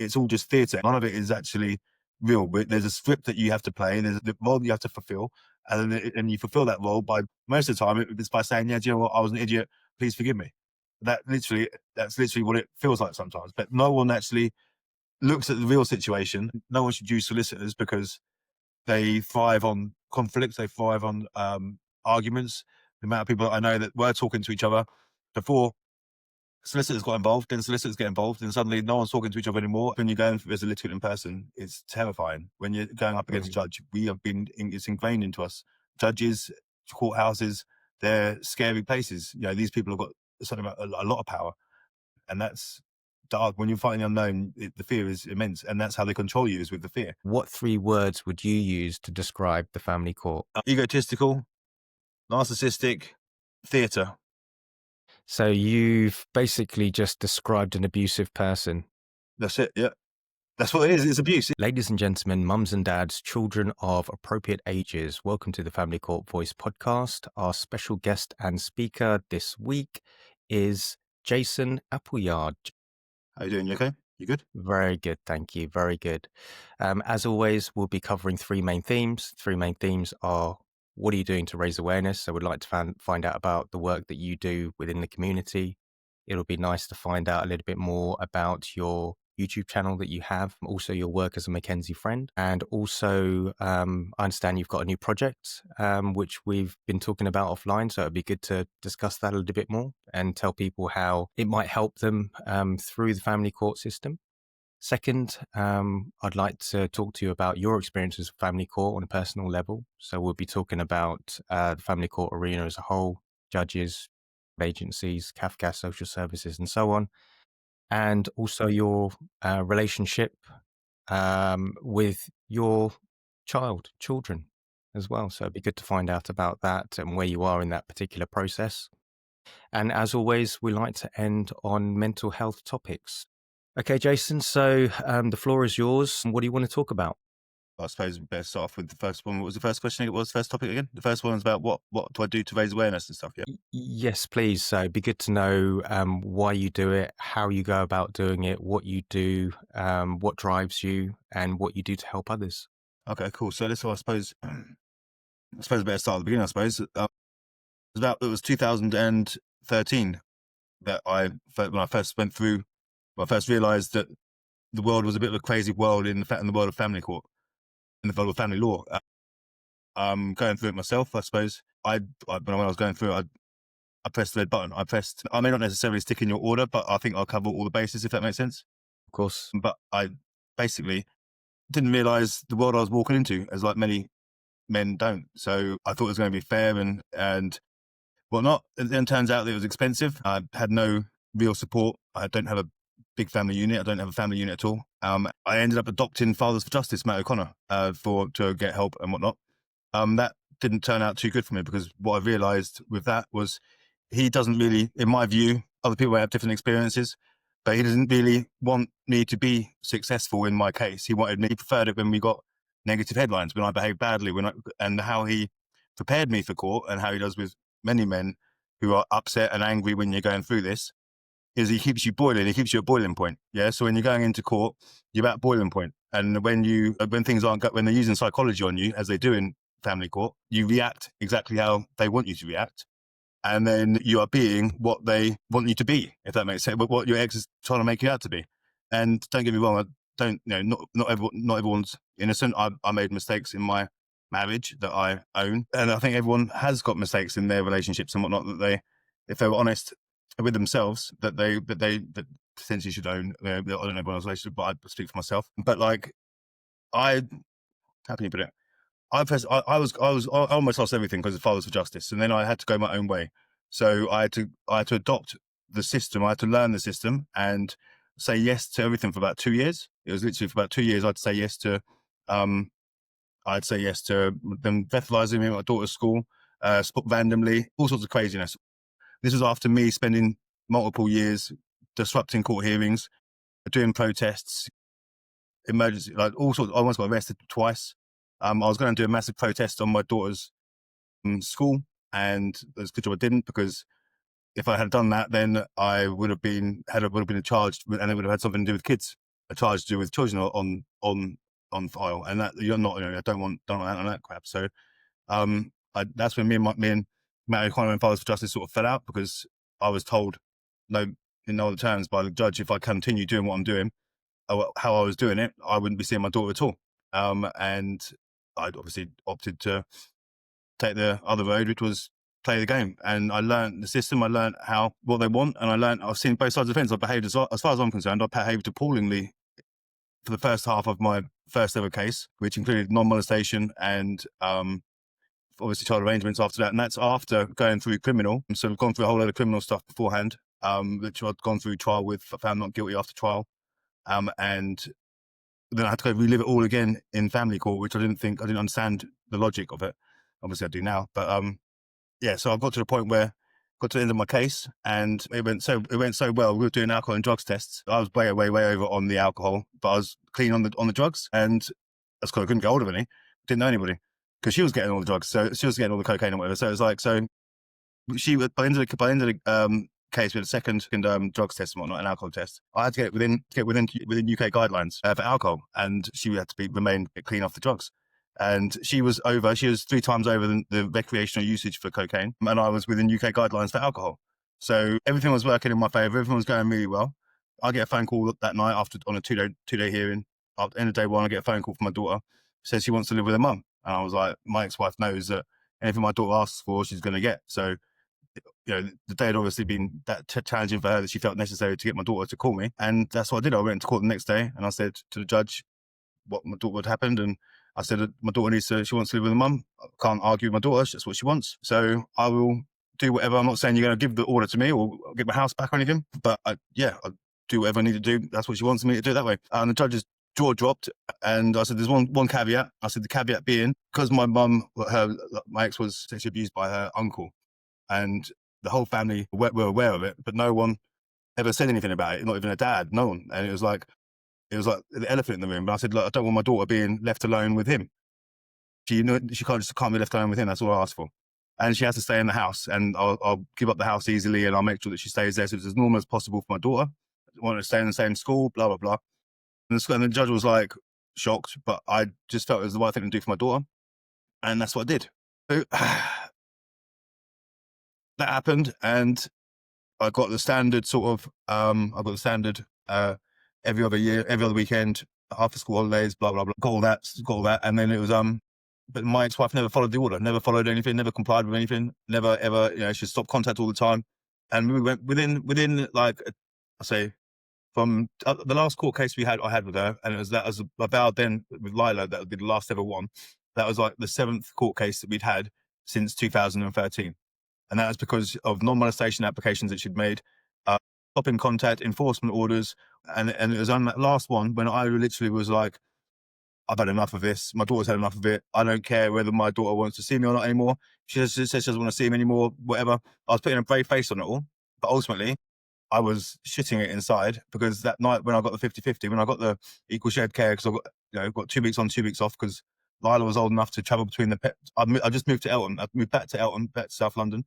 it's all just theatre. None of it is actually real. But there's a script that you have to play, there's the role you have to fulfill, and you fulfill that role by, most of the time, it's by saying, yeah, do you know what, I was an idiot, please forgive me. That's literally what it feels like sometimes. But no one actually looks at the real situation. No one should use solicitors because they thrive on conflict. They thrive on arguments. The amount of people that I know that were talking to each other before solicitors got involved, then solicitors get involved, and suddenly no one's talking to each other anymore. When you're going as a litigant in person, it's terrifying. When you're going up against a judge, it's ingrained into us. Judges, courthouses, they're scary places. These people have got a lot of power, and that's dark. When you're fighting the unknown, the fear is immense, and that's how they control you, is with the fear. What 3 words would you use to describe the family court? Egotistical, narcissistic, theatre. So you've basically just described an abusive person. That's it, yeah. That's what it is, it's abuse. Ladies and gentlemen, mums and dads, children of appropriate ages, welcome to the Family Court Voice podcast. Our special guest and speaker this week is Jason Appleyard. How you doing? You okay? You good? Very good, thank you. Very good. As always, we'll be covering 3 main themes. 3 main themes are, what are you doing to raise awareness? So we'd like to find out about the work that you do within the community. It'll be nice to find out a little bit more about your YouTube channel that you have, also your work as a McKenzie Friend. And also, I understand you've got a new project, which we've been talking about offline. So it'd be good to discuss that a little bit more and tell people how it might help them through the family court system. Second, I'd like to talk to you about your experiences with family court on a personal level. So we'll be talking about the family court arena as a whole, judges, agencies, CAFCAS, social services, and so on. And also your relationship with your children as well. So it'd be good to find out about that and where you are in that particular process. And as always, we like to end on mental health topics. Okay, Jason, so the floor is yours. What do you want to talk about? I suppose we better start off with the first one. What was the first question? What was the first topic again? The first one was about what do I do to raise awareness and stuff, yeah? Yes, please. So it'd be good to know why you do it, how you go about doing it, what you do, what drives you, and what you do to help others. Okay, cool. So I suppose I better start at the beginning, I suppose. It was 2013 that when I first realised that the world was a bit of a crazy world in the world of family court, in the world of family law. Going through it myself, I suppose. When I was going through it, I pressed the red button. I may not necessarily stick in your order, but I think I'll cover all the bases, if that makes sense. Of course. But I basically didn't realise the world I was walking into, as like many men don't. So I thought it was going to be fair and whatnot. And then turns out that it was expensive. I had no real support. I don't have a big family unit. I don't have a family unit at all. I ended up adopting Fathers for Justice, Matt O'Connor, to get help and whatnot. That didn't turn out too good for me, because what I realised with that was he doesn't really, in my view, other people have different experiences, but he doesn't really want me to be successful in my case. He preferred it when we got negative headlines, when I behaved badly, and how he prepared me for court, and how he does with many men who are upset and angry when you're going through this, is he keeps you boiling. He keeps you at boiling point. Yeah. So when you're going into court, you're at boiling point. And when things aren't, when they're using psychology on you, as they do in family court, you react exactly how they want you to react. And then you are being what they want you to be, if that makes sense, but what your ex is trying to make you out to be. And don't get me wrong, not everyone's innocent. I made mistakes in my marriage that I own. And I think everyone has got mistakes in their relationships and whatnot, that if they were honest with themselves, that potentially should own. I don't know everyone's relationship, but I speak for myself. But how can you put it? I almost lost everything because of Fathers for Justice, and then I had to go my own way. So I had to adopt the system. I had to learn the system and say yes to everything for about 2 years. It was literally for about 2 years. I'd say yes to them breathalyzing me at my daughter's school, randomly, all sorts of craziness. This was after me spending multiple years disrupting court hearings, doing protests, emergency, like all sorts. I almost got arrested twice. I was going to do a massive protest on my daughter's school, and it's a good job I didn't, because if I had done that, then I would have been charged, and it would have had something to do with kids. a charge to do with children on file, and that you're not, I don't want that on that crap. So that's when me and Matt O'Connor and Fathers for Justice sort of fell out, because I was told no in no other terms by the judge, if I continue doing what I'm doing, how I was doing it, I wouldn't be seeing my daughter at all. And I'd obviously opted to take the other road, which was play the game. And I learned the system. I learned what they want, and I've seen both sides of the fence. I behaved as far as I'm concerned, I behaved appallingly for the first half of my first ever case, which included non-molestation and obviously child arrangements after that. And that's after going through criminal. And so I've gone through a whole load of criminal stuff beforehand, which I'd gone through trial with, found not guilty after trial. And then I had to go relive it all again in family court, which I didn't understand the logic of it. Obviously I do now, but yeah, so I got to the point where got to the end of my case, and it went so well. We were doing alcohol and drugs tests. I was way over on the alcohol, but I was clean on the drugs, and that's because I couldn't get hold of any. Didn't know anybody, because she was getting all the drugs, so she was getting all the cocaine and whatever. So it was like, so she by the end of the case, we had a second drugs test and whatnot, an alcohol test. I had to get within UK guidelines for alcohol, and she had to remain clean off the drugs. And she was 3 times over the recreational usage for cocaine, and I was within UK guidelines for alcohol. So everything was working in my favour. Everything was going really well. I get a phone call that night on a two-day hearing. At the end of day one, I get a phone call from my daughter. Says she wants to live with her mum. And I was like, my ex-wife knows that anything my daughter asks for, she's going to get. So, the day had obviously been that challenging for her that she felt necessary to get my daughter to call me. And that's what I did. I went to court the next day, and I said to the judge what had happened. And I said that my daughter she wants to live with her mum. I can't argue with my daughter. That's what she wants. So I will do whatever. I'm not saying you're going to give the order to me or get my house back or anything, but I'll do whatever I need to do. That's what she wants me to do it that way. And the judge's jaw dropped, and I said, there's one caveat. I said, the caveat being, because my mum, my ex was sexually abused by her uncle, and the whole family were aware of it, but no one ever said anything about it, not even her dad, no one. And it was like the elephant in the room. But I said, look, I don't want my daughter being left alone with him. She can't be left alone with him. That's all I asked for. And she has to stay in the house, and I'll give up the house easily, and I'll make sure that she stays there so it's as normal as possible for my daughter. I want her to stay in the same school, blah, blah, blah. And the judge was like shocked, but I just felt it was the right thing to do for my daughter. And that's what I did. So, that happened, and I got the standard every other year, every other weekend, after school holidays, blah, blah, blah, got all that. And then it was, but my ex-wife never followed the order, never followed anything, never complied with anything, never, ever, she stopped contact all the time. And we went within like, I say, from the last court case I had with her, and it was that as I vowed then with Lila, that would be the last ever one. That was like the 7th court case that we'd had since 2013. And that was because of non-molestation applications that she'd made, stopping contact, enforcement orders. And it was on that last one when I literally was like, I've had enough of this. My daughter's had enough of it. I don't care whether my daughter wants to see me or not anymore. She says she doesn't want to see me anymore, whatever. I was putting a brave face on it all. But ultimately, I was shitting it inside, because that night when I got the 50-50, when I got the equal shared care, because I got 2 weeks on, 2 weeks off, because Lila was old enough to travel between the pet. I just moved to Elton. I moved back to Elton, back to South London.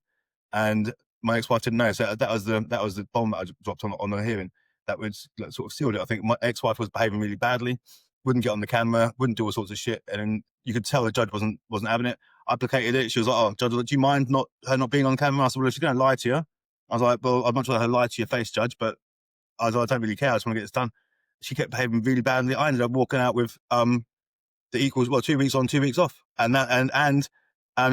And my ex-wife didn't know. So that was the bomb that I dropped on the hearing. That would sort of sealed it. I think my ex-wife was behaving really badly, wouldn't get on the camera, wouldn't do all sorts of shit. And then you could tell the judge wasn't having it. I placated it. She was like, oh, Judge, do you mind her not being on camera? I said, well, if she's going to lie to you. I was like, well, I'd much rather her lie to your face, Judge, but I don't really care. I just want to get this done. She kept behaving really badly. I ended up walking out with the equals, 2 weeks on, 2 weeks off. And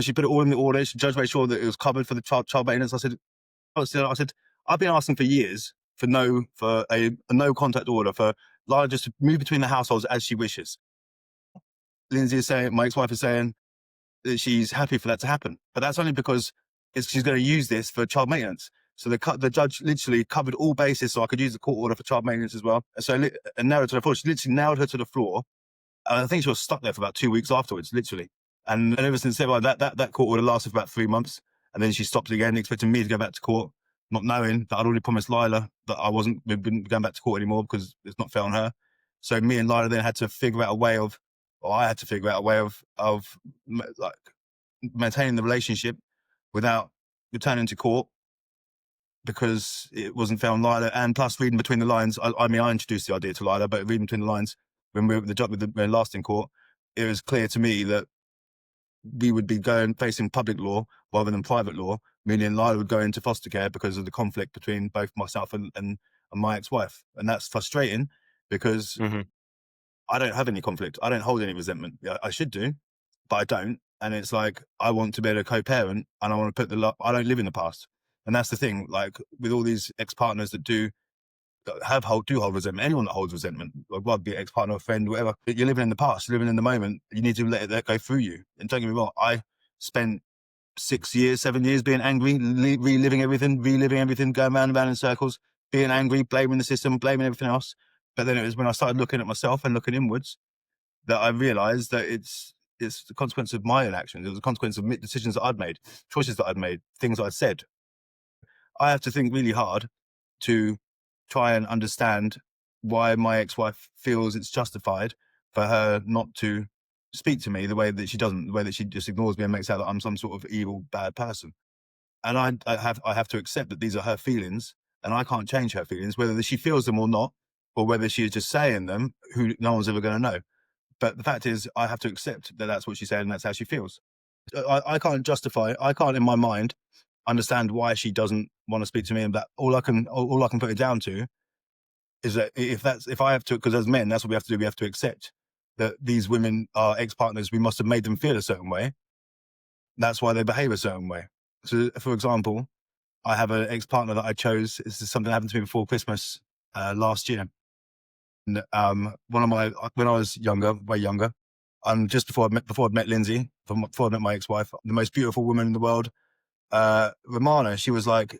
she put it all in the order. The judge made sure that it was covered for the child maintenance. I said, I've been asking for years for a no contact order for Lara just to move between the households as she wishes. Lindsay is saying, my ex-wife is saying that she's happy for that to happen, but that's only because she's going to use this for child maintenance. So the judge literally covered all bases, so I could use the court order for child maintenance as well. So and nailed her to the floor. She literally nailed her to the floor. And I think she was stuck there for about 2 weeks afterwards, literally. And ever since then, that court order lasted for about 3 months. And then she stopped again, expecting me to go back to court, not knowing that I'd already promised Lila that I wouldn't going back to court anymore, because it's not fair on her. So me and Lila then had to figure out a way of like maintaining the relationship without returning to court, because it wasn't found Lila. And plus, reading between the lines, I mean, I introduced the idea to Lila, but reading between the lines, when we were with the last in court, it was clear to me that we would be facing public law rather than private law, meaning Lila would go into foster care because of the conflict between both myself and my ex-wife. And that's frustrating because Hmm. I don't have any conflict. I don't hold any resentment. Yeah, I should do, but I don't. And it's like, I want to be able to co-parent, and I want to put I don't live in the past. And that's the thing, like with all these ex-partners that do hold resentment, anyone that holds resentment, like, well, be it ex-partner, friend, whatever, you're living in the past, you're living in the moment. You need to let that go through you. And don't get me wrong, I spent 6 years, 7 years being angry, reliving everything, going round and round in circles, being angry, blaming the system, blaming everything else. But then it was when I started looking at myself and looking inwards that I realized that it's the consequence of my own actions. It was a consequence of decisions that I'd made, choices that I'd made, things I'd said. I have to think really hard to try and understand why my ex-wife feels it's justified for her not to speak to me the way that she doesn't, the way that she just ignores me and makes out that I'm some sort of evil, bad person. And I have to accept that these are her feelings, and I can't change her feelings, whether she feels them or not, or whether she's just saying them, who no one's ever going to know. But the fact is, I have to accept that that's what she said and that's how she feels. I can't justify, I can't in my mind understand why she doesn't want to speak to me. And that all I can put it down to is that if I have to, because as men, that's what we have to do. We have to accept that these women are ex-partners. We must have made them feel a certain way. That's why they behave a certain way. So, for example, I have an ex-partner that I chose. This is something that happened to me before Christmas last year. And, when I was younger, way younger, just before I'd met Lindsay, before I met my ex-wife, the most beautiful woman in the world, Romana, she was like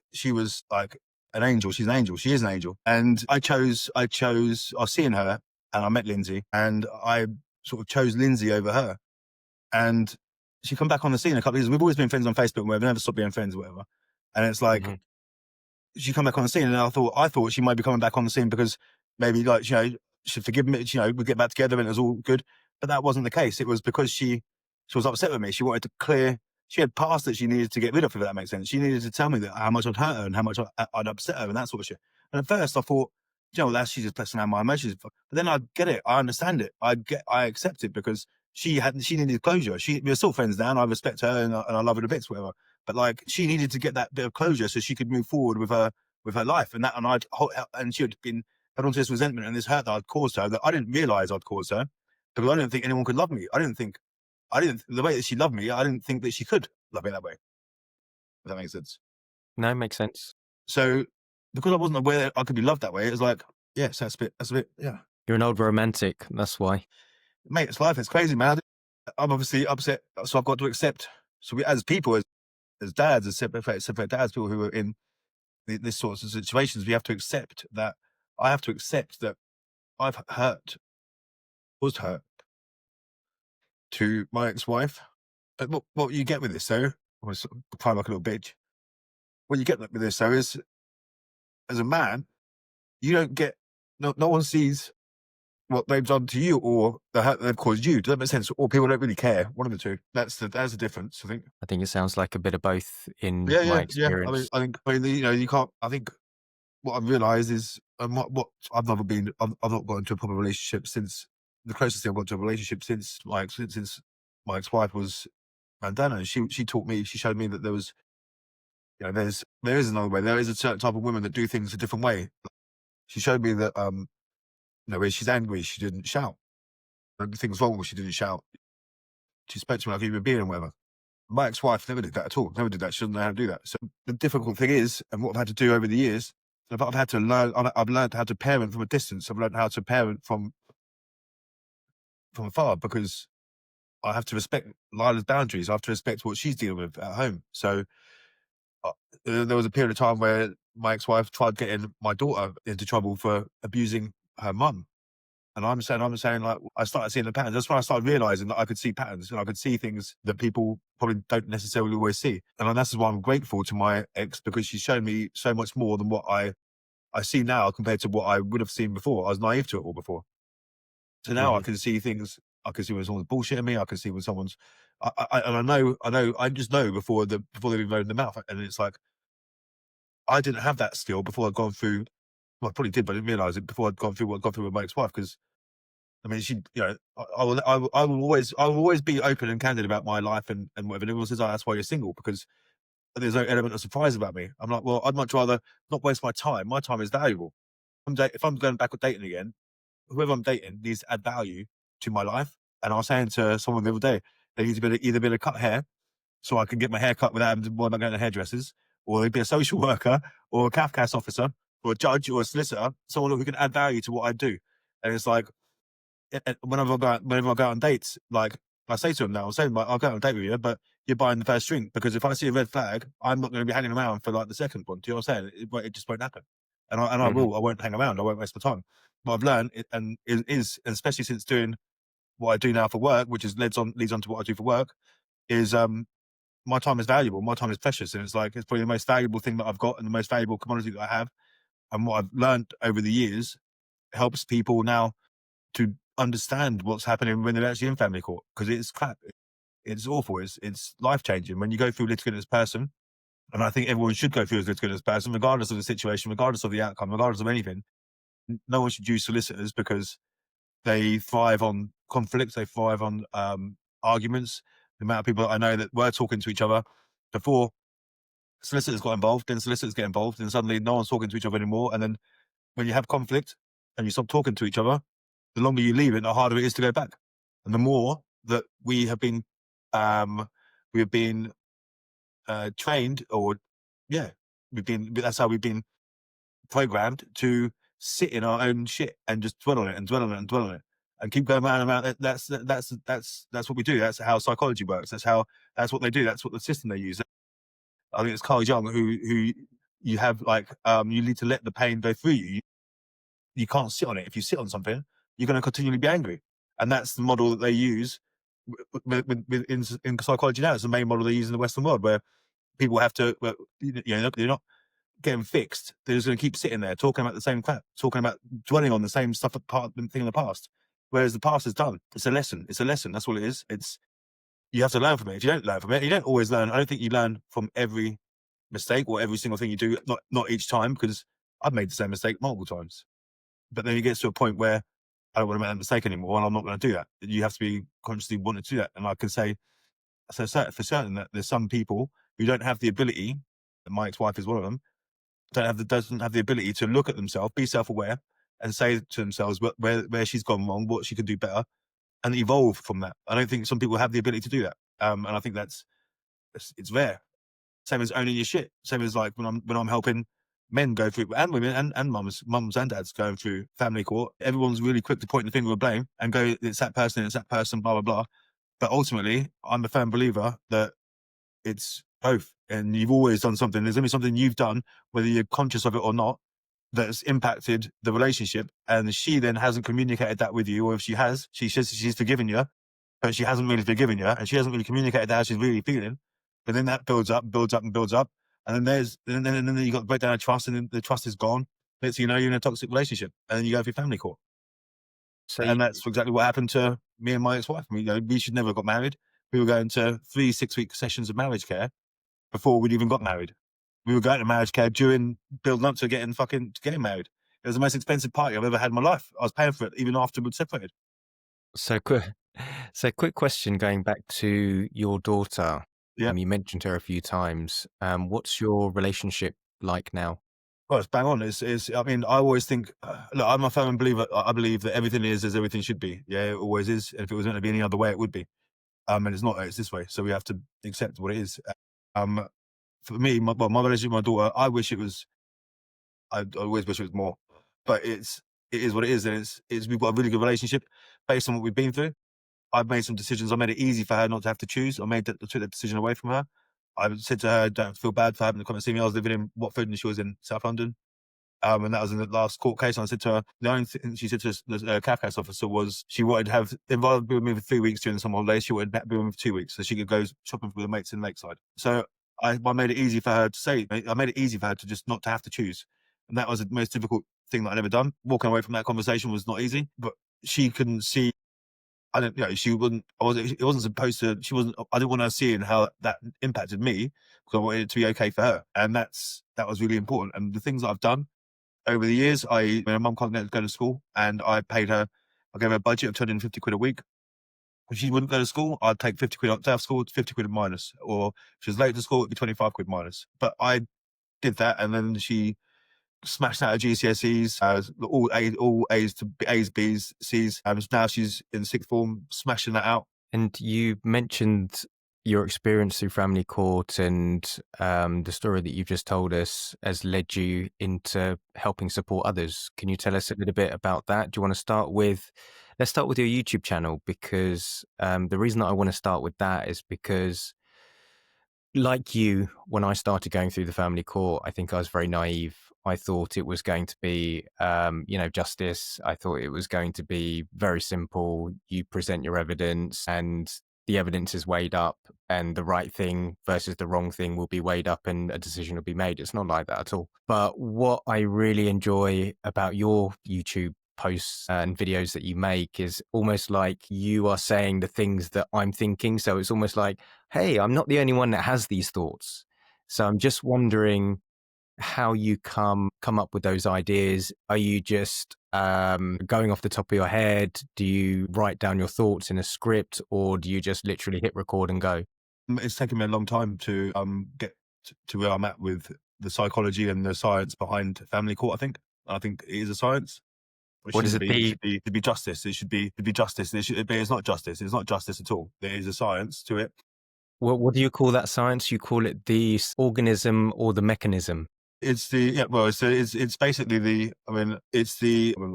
an angel. She's an angel. She is an angel. And I was seeing her and I met Lindsay, and I sort of chose Lindsay over her. And she come back on the scene a couple of years. We've always been friends on Facebook, and we've never stopped being friends or whatever. And it's like, Hmm. she come back on the scene, and I thought she might be coming back on the scene because maybe, like, she'd forgive me, we'd get back together and it was all good. But that wasn't the case. It was because she was upset with me. She wanted to clear, she had past that she needed to get rid of, if that makes sense. She needed to tell me that how much I'd hurt her and how much I'd upset her and that sort of shit. And at first I thought, that's, she's just pressing out my emotions. But then I get it. I understand it. I accept it because she needed closure. We're still friends now, and I respect her and I love her to bits, whatever. But like, she needed to get that bit of closure so she could move forward with her life. And she had been held onto this resentment and this hurt that I'd caused her, that I didn't realize I'd caused her, because I didn't think anyone could love me. The way that she loved me, I didn't think that she could love me that way. If that makes sense. No, makes sense. So because I wasn't aware that I could be loved that way, it was like, yes, that's a bit, yeah. You're an old romantic. That's why. Mate, it's life. It's crazy, man. I'm obviously upset. So I've got to accept. So we, as people, as dads, as separate dads, people who are in this sorts of situations, we have to accept that. I have to accept that I've caused hurt to my ex-wife. But what you get with this, though, I was crying like a little bitch. What you get with this, though, is as a man, you don't get, no one sees what they've done to you or the hurt they've caused you. Does that make sense? Or people don't really care. One of the two. That's the difference, I think. I think it sounds like a bit of both in Yeah, my yeah. experience. I think you can't. I think what I've realised is, and what I've not got into a proper relationship since, the closest thing I've got to a relationship since my ex-wife was Mandana. She taught me, she showed me that there was, there is another way. There is a certain type of women that do things a different way. She showed me that, when she's angry, she didn't shout. When things wrong, she didn't shout. She spoke to me like a human being and whatever. My ex-wife never did that at all. Never did that. She doesn't know how to do that. So the difficult thing is, and what I've had to do over the years, I've had to learn. I've learned how to parent from a distance. I've learned how to parent from afar, because I have to respect Lila's boundaries. I have to respect what she's dealing with at home. So there was a period of time where my ex-wife tried getting my daughter into trouble for abusing her mum. And I'm saying, like, I started seeing the patterns. That's when I started realizing that I could see patterns, and I could see things that people probably don't necessarily always see. And that's why I'm grateful to my ex, because she's shown me so much more than what I see now compared to what I would have seen before. I was naive to it all before. So now I Hmm. can see things. I can see when someone's bullshitting me. I can see when someone's, I just know before they've even opened their mouth. And it's like, I didn't have that skill before I'd gone through. Well, I probably did, but I didn't realize it before I'd gone through what I'd gone through with my ex-wife. Because I mean, she, you know, I will always be open and candid about my life and whatever. And everyone says, "Oh, that's why you're single," because there's no element of surprise about me. I'm like, well, I'd much rather not waste my time. My time is valuable. If I'm going back with dating again, whoever I'm dating needs to add value to my life. And I was saying to someone the other day, they need to either be able to cut hair so I can get my hair cut without having to worry about going to hairdressers, or they'd be a social worker, or a CAFCAS officer, or a judge, or a solicitor, someone who can add value to what I do. And it's like, whenever I go on dates, like I say to them now, I'll go on a date with you, but you're buying the first drink, because if I see a red flag, I'm not going to be hanging around for like the second one. Do you know what I'm saying? It just won't happen. I Mhm. won't hang around. I won't waste my time. What I've learned, and and especially since doing what I do now for work, which is leads on to what I do for work, is my time is valuable. My time is precious, and it's like it's probably the most valuable thing that I've got, and the most valuable commodity that I have. And what I've learned over the years helps people now to understand what's happening when they're actually in family court, because it's crap. It's awful. It's life changing when you go through litigant as person. And I think everyone should go through as litigant as person, regardless of the situation, regardless of the outcome, regardless of anything. No one should use solicitors because they thrive on conflicts. They thrive on arguments. The amount of people that I know that were talking to each other before solicitors got involved, then solicitors get involved, and suddenly no one's talking to each other anymore. And then when you have conflict and you stop talking to each other, the longer you leave it, the harder it is to go back. And the more that um, we have been trained, or yeah, that's how we've been programmed to sit in our own shit and just dwell on it and dwell on it and dwell on it and keep going round and round. That's what we do. That's how psychology works. That's what they do. That's what the system they use. I think it's Carl Jung who you have like you need to let the pain go through you. You can't sit on it. If you sit on something, you're going to continually be angry, and that's the model that they use in psychology now. It's the main model they use in the Western world, where people have to, well, they're not getting fixed. They're just going to keep sitting there talking about the same crap, talking about dwelling on the same stuff, thing in the past. Whereas the past is done. It's a lesson. It's a lesson. That's what it is. You have to learn from it. If you don't learn from it, you don't always learn. I don't think you learn from every mistake or every single thing you do. Not each time, because I've made the same mistake multiple times. But then it gets to a point where I don't want to make that mistake anymore, and I'm not going to do that. You have to be consciously wanting to do that. And I can say, for certain that there's some people who don't have the ability, and my ex-wife is one of them, doesn't have the ability to look at themselves, be self-aware, and say to themselves where she's gone wrong, what she could do better, and evolve from that. I don't think some people have the ability to do that, and I think it's rare. Same as owning your shit. Same as like when I'm helping men go through, and women and mums and dads going through family court. Everyone's really quick to point the finger of blame and go, it's that person, blah blah blah. But ultimately, I'm a firm believer that it's both, and you've always done something. There's going to be something you've done, whether you're conscious of it or not, that's impacted the relationship. And she then hasn't communicated that with you, or if she has, she says she's forgiven you, but she hasn't really forgiven you, and she hasn't really communicated how she's really feeling. But then that builds up, builds up, and builds up, and then you got the breakdown of trust, and then the trust is gone. Next thing you know, you're in a toxic relationship, and then you go for your family court. So And that's exactly what happened to me and my ex-wife. I mean, we should never have got married. We were going to 3 6-week sessions of marriage care before we'd even got married. We were going to marriage care during building up to getting married. It was the most expensive party I've ever had in my life. I was paying for it even after we'd separated. So quick, so quick question going back to your daughter. Yeah. You mentioned her a few times. What's your relationship like now? Well, it's bang on. I mean, I always think, look, I'm a firm believer. I believe that everything is as everything should be. Yeah, it always is. And if it was meant to be any other way, it would be. And it's not. It's this way. So we have to accept what it is. Um, for me, my relationship with my daughter, I always wish it was more, but it is what it is. And we've got a really good relationship based on what we've been through. I've made some decisions. I made it easy for her not to have to choose. I took that decision away from her. I said to her, don't feel bad for having to come and see me. I was living in Watford and she was in South London. And that was in the last court case. And I said to her, the only thing she said to the CAFCAS officer was she wanted to have involved with me for 3 weeks during the summer holidays. She wanted to be with me for 2 weeks so she could go shopping with her mates in Lakeside. So I made it easy for her to say, I made it easy for her to just not to have to choose. And that was the most difficult thing that I'd ever done. Walking away from that conversation was not easy, but she couldn't see I don't, she wasn't, it wasn't supposed to, I didn't want her seeing how that impacted me, because I wanted it to be okay for her. And that was really important. And the things that I've done over the years, when my mum can't go to school, and I gave her a budget of 250 quid a week. If she wouldn't go to school, I'd take 50 quid out of school, 50 quid minus. Or if she was late to school, it'd be 25 quid minus. But I did that, and then she smashed out her GCSEs, all A's to A's, B's, C's. And now she's in sixth form, smashing that out. And you mentioned your experience through family court, and the story that you've just told us has led you into helping support others. Can you tell us a little bit about that? Do you want to start with, let's start with your YouTube channel, because the reason that I want to start with that is because, like you, when I started going through the family court, I think I was very naive. I thought it was going to be, justice. I thought it was going to be very simple. You present your evidence and the evidence is weighed up, and the right thing versus the wrong thing will be weighed up and a decision will be made. It's not like that at all. But what I really enjoy about your YouTube posts and videos that you make is almost like you are saying the things that I'm thinking. So it's almost like, hey, I'm not the only one that has these thoughts. So I'm just wondering how you come up with those ideas. Are you just going off the top of your head? Do you write down your thoughts in a script, or do you just literally hit record and go? It's taken me a long time to get to where I'm at with the psychology and the science behind family court. I think it is a science. What does it be? It should be justice. It should be justice. It's not justice. It's not justice at all. There is a science to it. What do you call that science? You call it the organism or the mechanism? It's it's basically I remember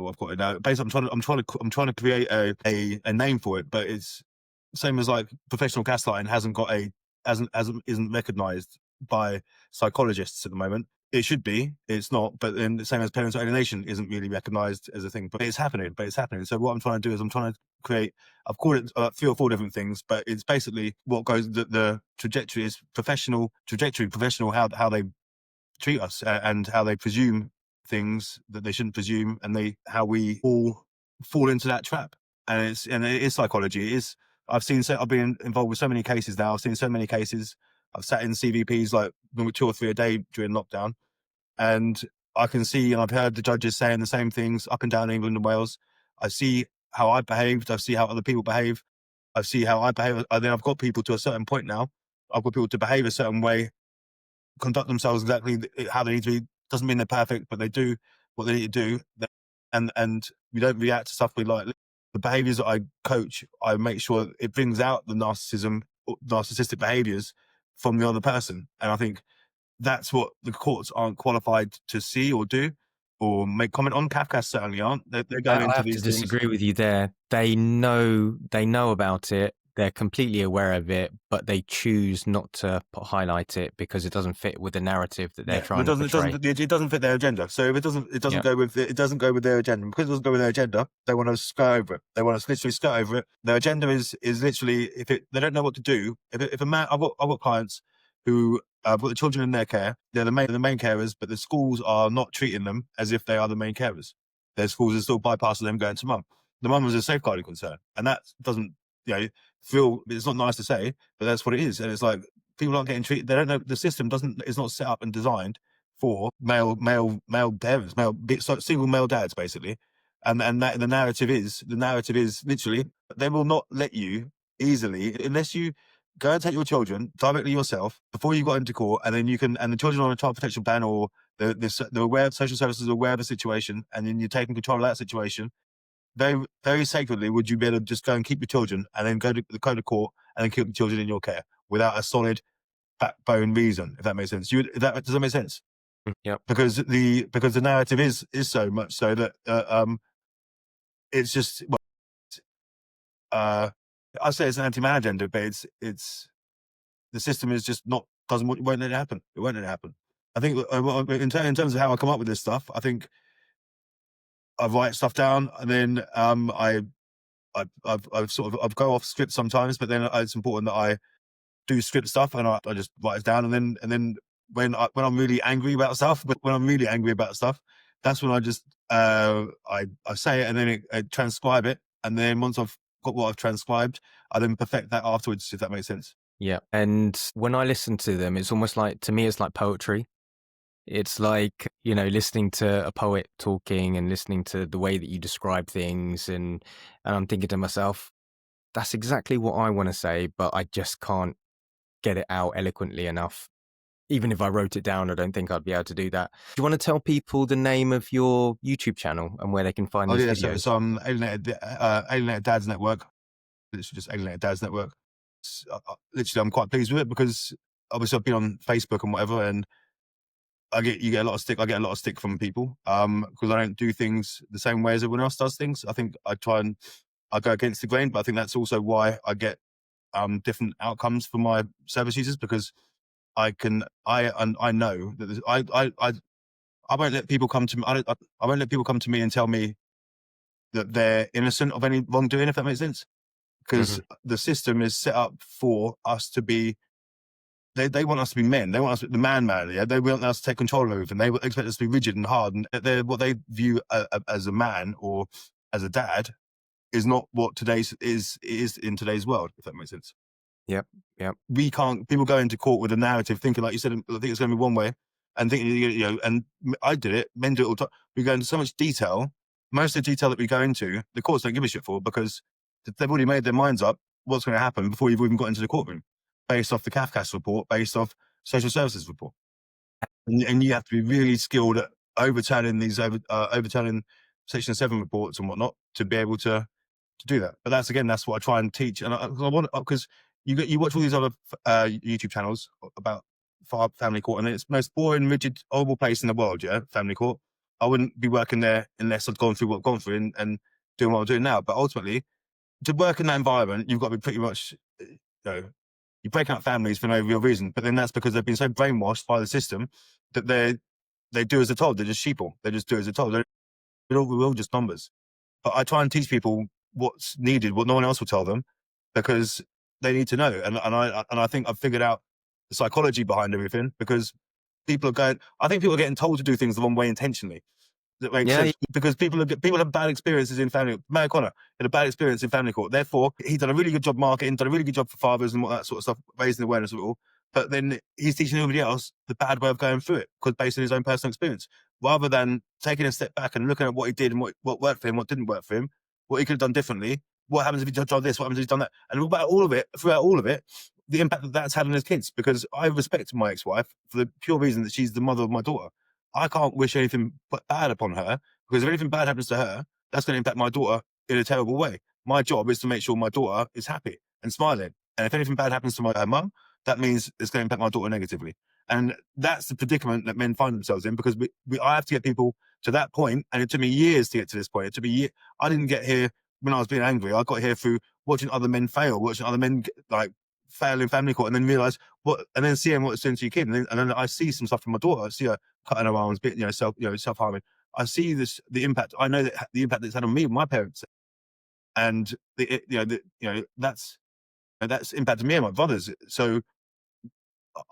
what I've got it now. Basically, I'm trying to create a name for it, but it's same as like professional gaslighting isn't recognized by psychologists at the moment. It should be, it's not. But then the same as parental alienation isn't really recognized as a thing, but it's happening. So what I'm trying to do is I'm trying to create, I've called it 3 or 4 different things, but it's basically what goes, the trajectory is professional, how they treat us, and how they presume things that they shouldn't presume, and how we all fall into that trap. And it is psychology. It is. I've been involved with so many cases now. I've seen so many cases. I've sat in CVPs like 2 or 3 a day during lockdown, and I can see, and I've heard the judges saying the same things up and down England and Wales. I see how I behaved. I see how other people behave. I see how I behave. And then I've got people to a certain point now. I've got people to behave a certain way, conduct themselves exactly how they need to be. Doesn't mean they're perfect, but they do what they need to do. And we don't react to stuff we like. The behaviors that I coach, I make sure it brings out the narcissistic behaviors from the other person. And I think that's what the courts aren't qualified to see or do or make comment on. Kafka certainly aren't. They're going into I have these to disagree with you there. They know about it. They're completely aware of it, but they choose not to highlight it because it doesn't fit with the narrative that they're trying to portray. It doesn't fit their agenda. So if it doesn't go with their agenda. Because it doesn't go with their agenda, they want to skirt over it. They want to literally skirt over it. Their agenda is literally, they don't know what to do. If a man, I've got clients who have got the children in their care. They're the main carers, but the schools are not treating them as if they are the main carers. Their schools are still bypassing them, going to mum. The mum was a safeguarding concern, and that doesn't feel, it's not nice to say, but that's what it is. And it's like, people aren't getting treated. They don't know, the system is not set up and designed for male parents, single male dads, basically. And that the narrative is literally, they will not let you easily, unless you go and take your children directly yourself before you got into court, and then and the children are on a child protection plan, or they're aware, social services are aware of the situation, and then you're taking control of that situation. Very, very sacredly, would you be able to just go and keep your children, and then go to court and then keep the children in your care without a solid backbone reason, if that makes sense? Does that make sense? Yep. Because the narrative is so much so that it's just, I say it's an anti-man agenda, but it's the system is just not, won't let it happen. It won't let it happen. I think in terms of how I come up with this stuff, I think I write stuff down, and then I go off script sometimes, but then it's important that I do script stuff, and I just write it down, and then when I'm really angry about stuff, that's when I just I say it, and then I transcribe it, and then once I've got what I've transcribed, I then perfect that afterwards, if that makes sense. Yeah. And when I listen to them, it's almost like, to me, it's like poetry. It's like, listening to a poet talking and listening to the way that you describe things. And I'm thinking to myself, that's exactly what I want to say, but I just can't get it out eloquently enough. Even if I wrote it down, I don't think I'd be able to do that. Do you want to tell people the name of your YouTube channel and where they can find Oh these yeah, so videos? it's on Alienated Dads Network. It's just Alienated Dads Network. Literally, I'm quite pleased with it because obviously I've been on Facebook and whatever, and you get a lot of stick. I get a lot of stick from people because I don't do things the same way as everyone else does things. I think I go against the grain, but I think that's also why I get different outcomes for my service users, because I know that I won't let people come to me. I won't let people come to me and tell me that they're innocent of any wrongdoing, if that makes sense. Because Hmm. the system is set up for us to be. They want us to be men. They want us to be the man. Yeah, they want us to take control of everything. They expect us to be rigid and hard. And they're what they view as a man or as a dad is not what is in today's world. If that makes sense. Yep. Yep. We can't. People go into court with a narrative, thinking like you said. I think it's going to be one way, and thinking And I did it. Men do it all the time. We go into so much detail. Most of the detail that we go into, the courts don't give a shit for, because they've already made their minds up what's going to happen before you've even got into the courtroom, based off the CAFCAS report, based off social services report, and you have to be really skilled at overturning Section 7 reports and whatnot to be able to do that. But that's what I try and teach. And I want, because you watch all these other YouTube channels about family court, and it's the most boring, rigid, horrible place in the world. Yeah, family court. I wouldn't be working there unless I'd gone through what I've gone through and doing what I'm doing now. But ultimately, to work in that environment, you've got to be pretty much, you break up families for no real reason. But then that's because they've been so brainwashed by the system that they do as they're told. They're just sheeple. They just do as they're told. We're all just numbers. But I try and teach people what's needed, what no one else will tell them, because they need to know. And I think I've figured out the psychology behind everything, because I think people are getting told to do things the wrong way intentionally. That makes Yeah. sense, because people have bad experiences in family. Matt O'Connor had a bad experience in family court. Therefore, he's done a really good job marketing, done a really good job for fathers and what that sort of stuff, raising awareness of it all. But then he's teaching everybody else the bad way of going through it, because based on his own personal experience, rather than taking a step back and looking at what he did and what worked for him, what didn't work for him, what he could have done differently. What happens if he done this? What happens if he's done that? And about all of it, throughout all of it, the impact that that's had on his kids. Because I respect my ex-wife for the pure reason that she's the mother of my daughter. I can't wish anything bad upon her, because if anything bad happens to her, that's going to impact my daughter in a terrible way. My job is to make sure my daughter is happy and smiling. And if anything bad happens to her mum, that means it's going to impact my daughter negatively. And that's the predicament that men find themselves in, because I have to get people to that point, and it took me years to get to this point. It took me I didn't get here when I was being angry. I got here through watching other men fail, watching other men fail in family court, and then realize and then seeing what it's doing to your kid. And then I see some stuff from my daughter. I see her cutting her arms, self harming. I see the impact. I know that the impact it's had on me and my parents, and that's impacted me and my brothers. So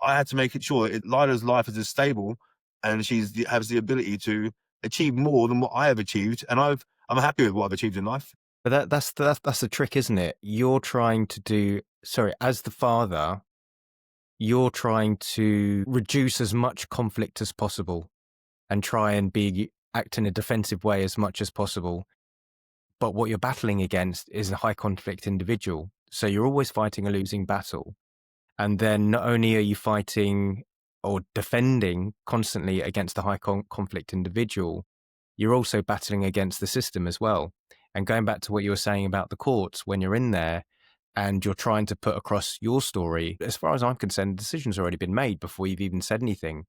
I had to make it sure that Lila's life is as stable, and has the ability to achieve more than what I have achieved. And I'm happy with what I've achieved in life. But that's the trick, isn't it? You're trying to as the father, you're trying to reduce as much conflict as possible and try and act in a defensive way as much as possible. But what you're battling against is a high conflict individual. So you're always fighting a losing battle. And then not only are you fighting or defending constantly against a high conflict individual, you're also battling against the system as well. And going back to what you were saying about the courts, when you're in there and you're trying to put across your story, as far as I'm concerned, the decision's already been made before you've even said anything.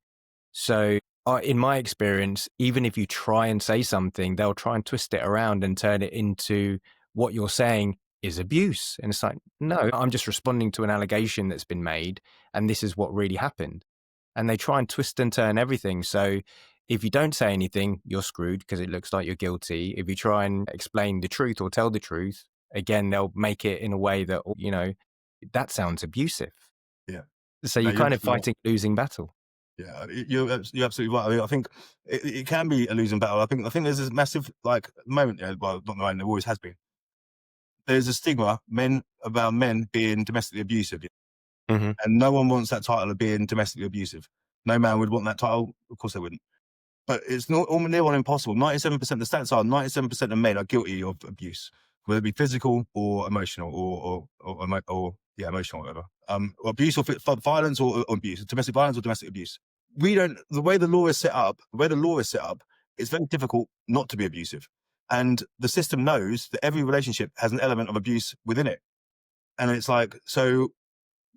So in my experience, even if you try and say something, they'll try and twist it around and turn it into what you're saying is abuse. And it's like, no, I'm just responding to an allegation that's been made, and this is what really happened. And they try and twist and turn everything. So if you don't say anything, you're screwed because it looks like you're guilty. If you try and explain the truth or tell the truth, again, they'll make it in a way that, that sounds abusive. Yeah. So No, you're kind of fighting a losing battle. Yeah, you're absolutely right. I mean, I think it can be a losing battle. I think there's this massive moment. Well, not the moment, there always has been. there's a stigma about men being domestically abusive, Hmm. and no one wants that title of being domestically abusive. No man would want that title. Of course they wouldn't. But it's not near on impossible. 97%, the stats are 97% of men are guilty of abuse, whether it be physical or emotional or yeah, emotional, or whatever. Or abuse or violence or abuse, domestic violence or domestic abuse. The way the law is set up, it's very difficult not to be abusive. And the system knows that every relationship has an element of abuse within it. And it's like, so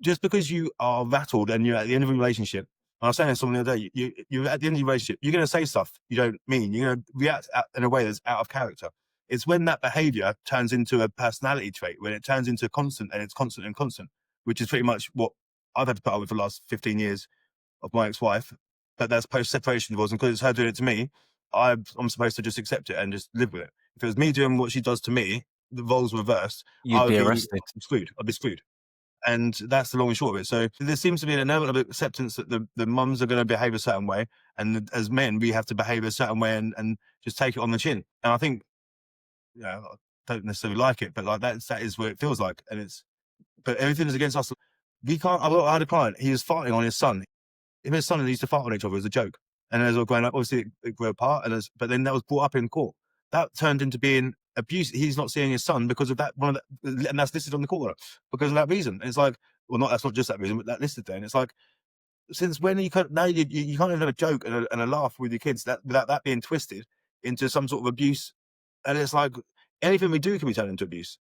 just because you are rattled and you're at the end of a relationship, and I was saying this on the other day, you're at the end of your relationship, you're going to say stuff you don't mean. You're going to react in a way that's out of character. It's when that behavior turns into a personality trait, when it turns into constant, and it's constant and constant, which is pretty much what I've had to put up with for the last 15 years of my ex-wife. But that's post-separation divorce. And because it's her doing it to me, I'm supposed to just accept it and just live with it. If it was me doing what she does to me, the roles reversed, You'd be arrested. I'd be screwed. And that's the long and short of it. So there seems to be an element of acceptance that the mums are going to behave a certain way. And as men, we have to behave a certain way and just take it on the chin. And I think, I don't necessarily like it, but like that is what it feels like. But everything is against us. We can't, I had a client, he was farting on his son. Him and his son used to fart on each other as a joke. And as they were growing up, obviously it grew apart. But then that was brought up in court. That turned into being abuse. He's not seeing his son because of that and that's listed on the court order because of that reason. And it's like, well, that's not just that reason, but that listed there. And it's like, since when you can't even have a joke and a laugh with your kids without that being twisted into some sort of abuse. And it's like anything we do can be turned into abuse.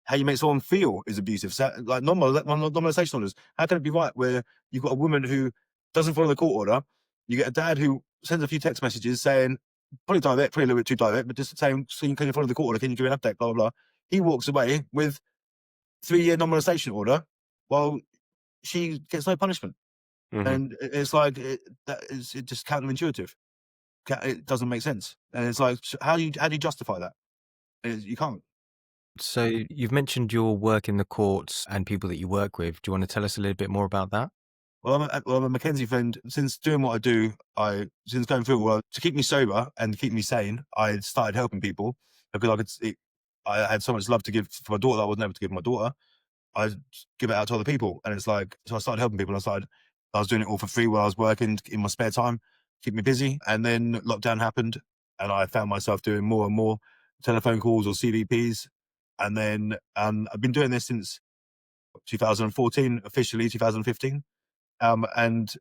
How you make someone feel is abusive. So, like non-molestation orders. How can it be right where you've got a woman who doesn't follow the court order? You get a dad who sends a few text messages saying, probably direct, probably a little bit too direct, but just saying, so can you follow the court order? Can you give an update? Blah, blah, blah. He walks away with 3-year non-molestation order while she gets no punishment. Hmm. And it's like, it's just counterintuitive. It doesn't make sense. And it's like, how do you justify that? You can't. So you've mentioned your work in the courts and people that you work with. Do you want to tell us a little bit more about that? Well, I'm a McKenzie friend. Since doing what I do, since going through to keep me sober and keep me sane, I started helping people because I had so much love to give for my daughter that I wasn't able to give my daughter. I give it out to other people, and it's like, so I started helping people. I was doing it all for free while I was working in my spare time, keep me busy. And then lockdown happened, and I found myself doing more and more telephone calls or CVPs. And then I've been doing this since 2014, officially 2015. And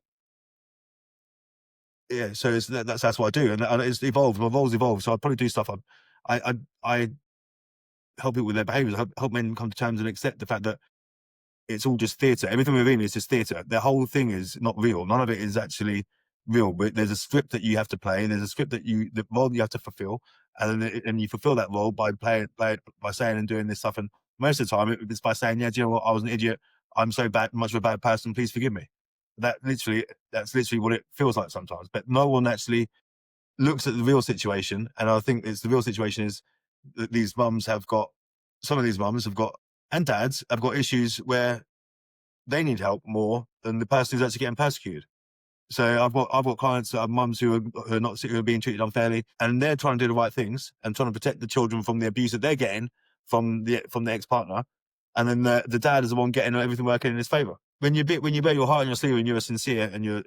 yeah, so that's what I do, and it's evolved. My role's evolved, so I probably do stuff. I help people with their behaviours. Help men come to terms and accept the fact that it's all just theatre. Everything we're in is just theatre. The whole thing is not real. None of it is actually real. But there's a script that you have to play, and there's a script the role you have to fulfil, and you fulfil that role by by saying and doing this stuff. And most of the time, it's by saying, "Yeah, do you know what? I was an idiot. I'm so much of a bad person. Please forgive me." That's literally what it feels like sometimes. But no one actually looks at the real situation, and I think the real situation is that some of these mums have got, and dads have got issues where they need help more than the person who's actually getting persecuted. So I've got clients that have mums who are being treated unfairly, and they're trying to do the right things and trying to protect the children from the abuse that they're getting from the ex partner, and then the dad is the one getting everything working in his favour. When you wear your heart on your sleeve and you're sincere and you're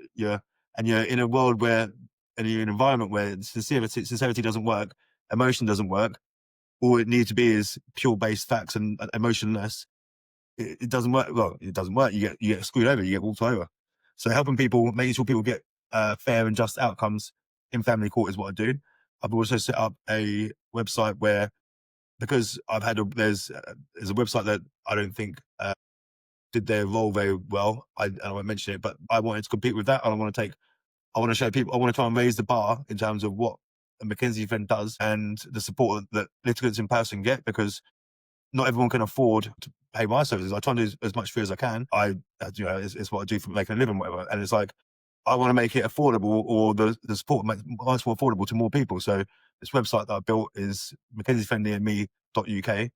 in a world where, and you're in an environment where sincerity doesn't work, emotion doesn't work. All it needs to be is pure based facts and emotionless. It doesn't work. Well, it doesn't work. You get screwed over. You get walked over. So helping people, making sure people get fair and just outcomes in family court is what I do. I've also set up a website where, because there's a website that I don't think did their role very well. I won't mention it, but I wanted to compete with that. I want to show people, I want to try and raise the bar in terms of what a McKenzie Friend does and the support that litigants in person get, because not everyone can afford to pay my services. I try and do as much free as I can. It's what I do for making a living, whatever. And it's like, I want to make it affordable, or the support much more affordable to more people. So this website that I built is McKenzieFriendDME.uk,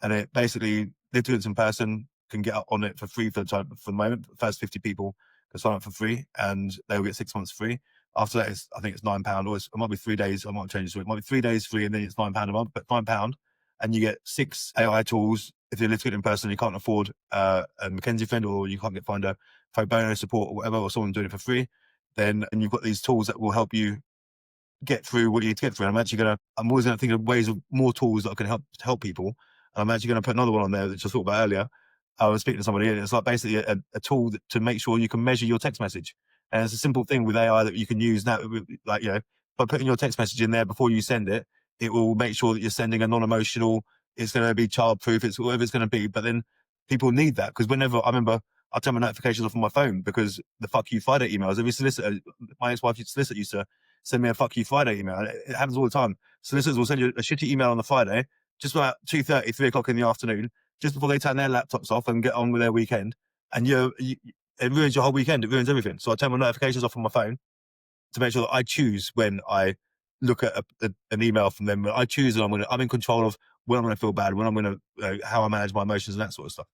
and it basically, litigants in person can get up on it for free for the moment. The first 50 people can sign up for free, and they will get 6 months free. After that, I think it's £9, or it might be 3 days. I might change it. So it might be 3 days free, and then it's £9 a month. But £9, and you get 6 AI tools. If you're a litigating person, you can't afford a McKenzie Friend, or you can't find a pro bono support or whatever, or someone doing it for free, then, and you've got these tools that will help you get through what you need to get through. And I'm always going to think of ways of more tools that can help people. And I'm actually going to put another one on there that I thought about earlier. I was speaking to somebody, and it's like basically a tool to make sure you can measure your text message. And it's a simple thing with AI that you can use now, like, by putting your text message in there before you send it, it will make sure that you're sending a non-emotional, it's going to be childproof, it's whatever it's going to be. But then people need that, because whenever, I remember I turn my notifications off on my phone because the fuck you Friday emails, every solicitor, my ex-wife solicitor used to send me a fuck you Friday email. It happens all the time. Solicitors will send you a shitty email on the Friday, just about 2:30, 3 o'clock in the afternoon, just before they turn their laptops off and get on with their weekend. And it ruins your whole weekend. It ruins everything. So I turn my notifications off on my phone to make sure that I choose when I look at an email from them. I choose, and I'm in control of when I'm going to feel bad, when I'm going to, how I manage my emotions and that sort of stuff.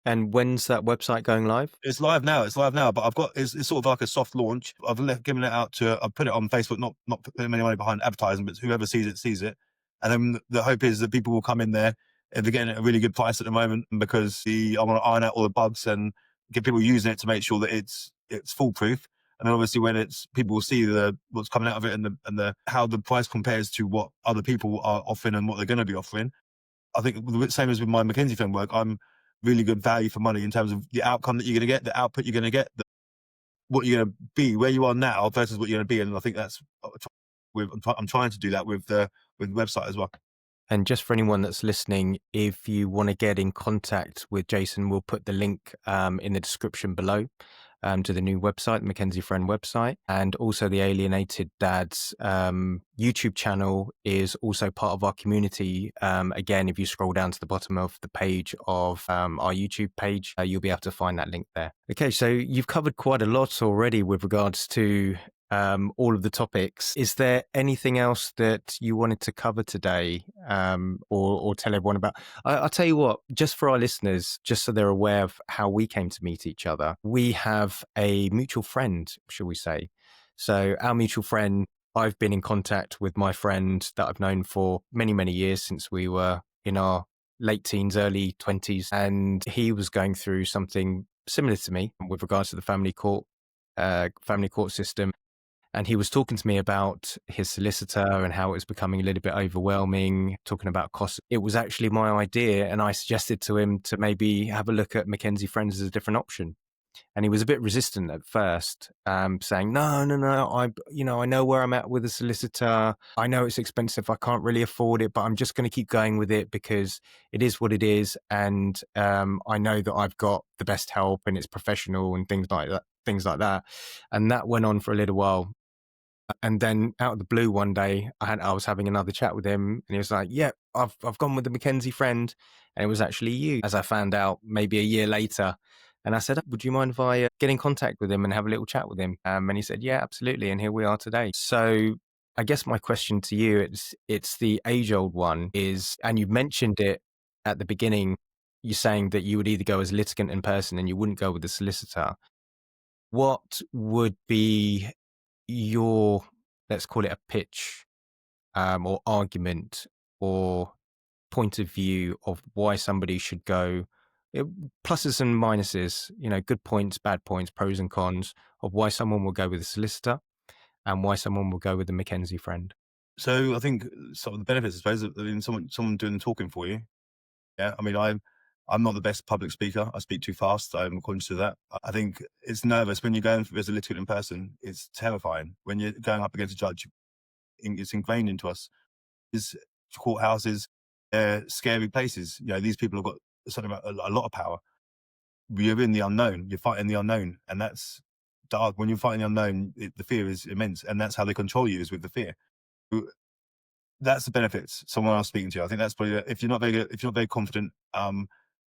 And when's that website going live? It's live now. But it's sort of like a soft launch. Given it out I've put it on Facebook, not putting any money behind advertising, but whoever sees it. And then the hope is that people will come in there, and they're getting a really good price at the moment, because I want to iron out all the bugs and get people using it to make sure that it's foolproof. And then obviously when people will see what's coming out of it, and the how the price compares to what other people are offering and what they're going to be offering. I think the same as with my McKenzie Friend work, I'm really good value for money in terms of the outcome that you're going to get, the output you're going to get, what you're going to be, where you are now versus what you're going to be. And I think that's I'm trying to do that with the website as well. And just for anyone that's listening, if you want to get in contact with Jason, we'll put the link in the description below to the new website, the McKenzie Friend website. And also the Alienated Dads YouTube channel is also part of our community. Again, if you scroll down to the bottom of the page of our YouTube page, you'll be able to find that link there. Okay, so you've covered quite a lot already with regards to all of the topics. Is there anything else that you wanted to cover today, or tell everyone about? I'll tell you what, just for our listeners, just so they're aware of how we came to meet each other, we have a mutual friend, shall we say. So our mutual friend, I've been in contact with my friend that I've known for many, many years, since we were in our late teens, early 20s, and he was going through something similar to me with regards to the family court system. And he was talking to me about his solicitor and how it was becoming a little bit overwhelming, talking about costs. It was actually my idea, and I suggested to him to maybe have a look at McKenzie Friends as a different option. And he was a bit resistant at first, saying, no, I know where I'm at with a solicitor. I know it's expensive. I can't really afford it, but I'm just going to keep going with it because it is what it is. And I know that I've got the best help and it's professional and things like that. And that went on for a little while. And then out of the blue one day, I was having another chat with him, and he was like, yeah, I've gone with the McKenzie Friend. And it was actually you, as I found out maybe a year later. And I said, would you mind if I get in contact with him and have a little chat with him? And he said, yeah, absolutely. And here we are today. So I guess my question to you, it's the age-old one is, and you mentioned it at the beginning, you're saying that you would either go as a litigant in person and you wouldn't go with the solicitor. What would be your, let's call it a pitch, or argument or point of view of why somebody should go, pluses and minuses, good points, bad points, pros and cons of why someone will go with a solicitor and why someone will go with a McKenzie Friend? So I think some of the benefits, I suppose, someone doing the talking for you. Yeah, I mean, I'm not the best public speaker. I speak too fast. I'm conscious of that. I think it's nervous when you're going as a litigant in person. It's terrifying when you're going up against a judge. It's ingrained into us. Is courthouses, scary places. These people have got something about a lot of power. You're in the unknown. You're fighting the unknown, and that's dark. When you're fighting the unknown, the fear is immense, and that's how they control you, is with the fear. That's the benefits. Someone else speaking to you. I think that's probably, if you're not very confident,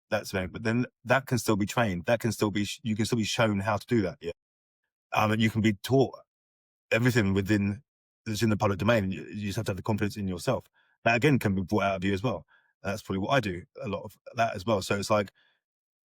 that's very. But then that can still be trained. You can still be shown how to do that. Yeah, and you can be taught everything that's in the public domain. You just have to have the confidence in yourself. That again can be brought out of you as well. That's probably what I do, a lot of that as well. So it's like,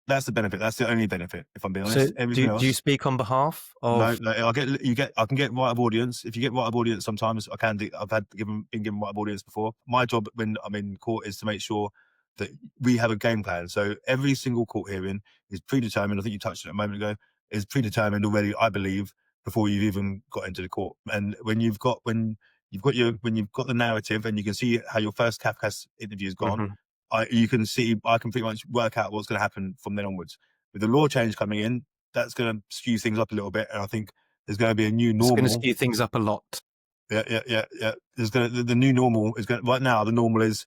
That's the benefit. That's the only benefit, if I'm being So honest. Everything do you else, speak on behalf no, of? no. I can get right of audience. If you get right of audience, sometimes I can do. Been given right of audience before. My job when I'm in court is to make sure that we have a game plan. So every single court hearing is predetermined. I think you touched on it a moment ago. Is predetermined already, I believe, before you've even got into the court. And when you've got the narrative and you can see how your first Kafka's interview has gone, Mhm. I can pretty much work out what's going to happen from then onwards. With the law change coming in, that's going to skew things up a little bit, and I think there's going to be a new It's gonna normal. skew things up a lot. Yeah, yeah, yeah, yeah. There's going to the new normal is going right now. The normal is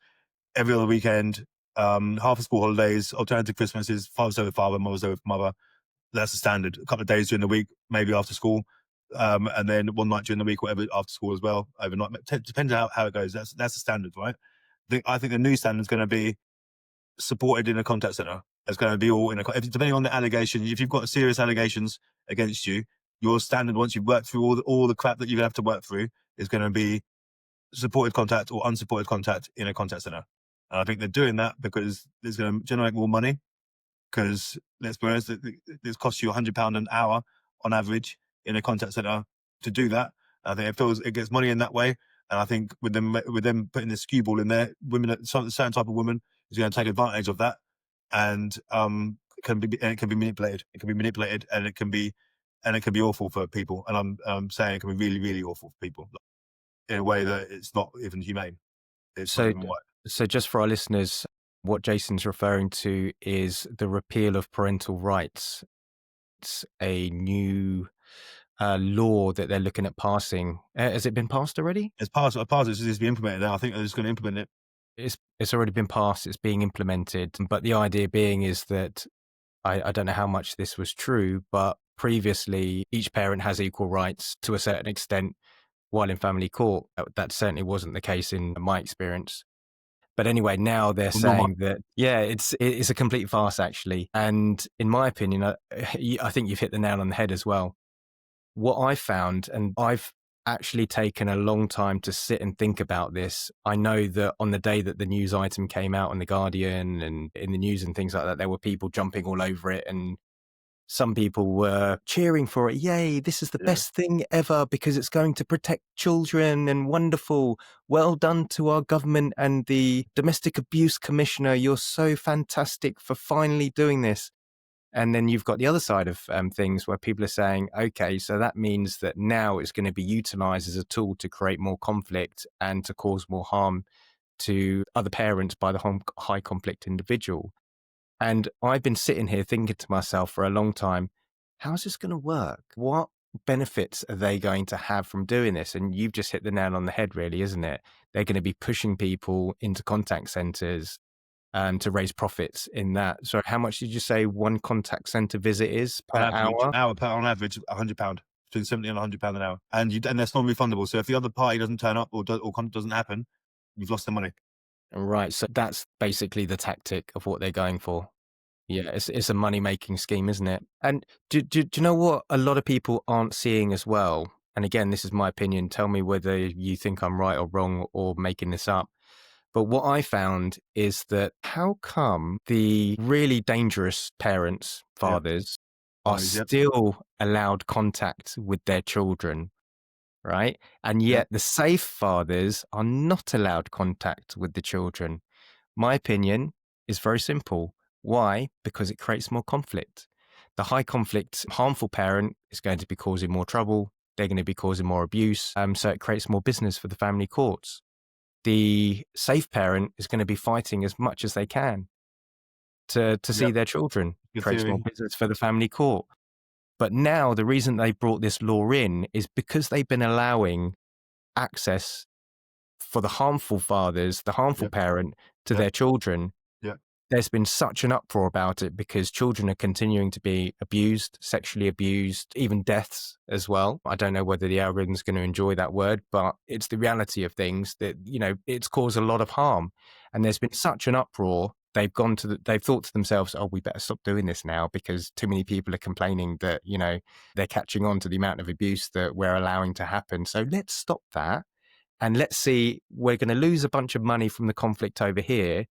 every other weekend, half of school holidays, alternative Christmases, father's there with father, mother's there with mother. That's the standard. A couple of days during the week, maybe after school, and then one night during the week, whatever after school as well, overnight. Depends on how it goes. That's the standard, right? I think the new standard is going to be supported in a contact center. It's going to be all in depending on the allegation. If you've got serious allegations against you, your standard once you've worked through all the crap that you're going to have to work through is going to be supported contact or unsupported contact in a contact center. And I think they're doing that because it's going to generate more money. Because let's be honest, this costs you £100 an hour on average in a contact center to do that. I think it gets money in that way. And I think with them putting this skew ball in there, certain type of woman is going to take advantage of that, and it can be manipulated. It can be manipulated, and it can be awful for people. And I'm saying it can be really, really awful for people in a way that it's not even humane. It's not So even right. so just for our listeners, what Jason's referring to is the repeal of parental rights. It's a new law that they're looking at passing. Has it been passed already? It's part of it just needs to be implemented now. I think they're just going to implement it. It's already been passed. It's being implemented. But the idea being is that I don't know how much this was true, but previously each parent has equal rights to a certain extent while in family court. That certainly wasn't the case in my experience. But anyway, now they're Well, not saying that, yeah, it's a complete farce, actually. And in my opinion, I think you've hit the nail on the head as well. What I found, and I've actually taken a long time to sit and think about this. I know that on the day that the news item came out on The Guardian and in the news and things like that, there were people jumping all over it, and some people were cheering for it. Yay, this is the yeah. best thing ever because it's going to protect children and wonderful. Well done to our government and the Domestic Abuse Commissioner. You're so fantastic for finally doing this. And then you've got the other side of things where people are saying, okay, so that means that now it's going to be utilized as a tool to create more conflict and to cause more harm to other parents by the high conflict individual. And I've been sitting here thinking to myself for a long time, how's this going to work? What benefits are they going to have from doing this? And you've just hit the nail on the head, really, isn't it? They're going to be pushing people into contact centers to raise profits in that. So how much did you say one contact center visit is per hour? On average, £100 between 70 and £100 an hour, and that's non-refundable. So if the other party doesn't turn up or doesn't happen, you've lost the money. Right. So that's basically the tactic of what they're going for. Yeah, it's a money-making scheme, isn't it? And do you know what a lot of people aren't seeing as well? And again, this is my opinion. Tell me whether you think I'm right or wrong or making this up. But what I found is that how come the really dangerous parents, Yeah, fathers, are parties. Yep, still allowed contact with their children, right? And yep, yet the safe fathers are not allowed contact with the children. My opinion is very simple. Why? Because it creates more conflict. The high conflict, harmful parent is going to be causing more trouble. They're going to be causing more abuse. So it creates more business for the family courts. The safe parent is going to be fighting as much as they can to see yep. their children. Good Creates more theory. business for the family court. But now the reason they brought this law in is because they've been allowing access for the harmful fathers, the harmful Yep, parent to yep, their children. yep. There's been such an uproar about it because children are continuing to be abused, sexually abused, even deaths as well. I don't know whether the algorithm's going to enjoy that word, but it's the reality of things that, it's caused a lot of harm. And there's been such an uproar. They've thought to themselves, oh, we better stop doing this now because too many people are complaining that, they're catching on to the amount of abuse that we're allowing to happen. So let's stop that. And let's see, we're going to lose a bunch of money from the conflict over here.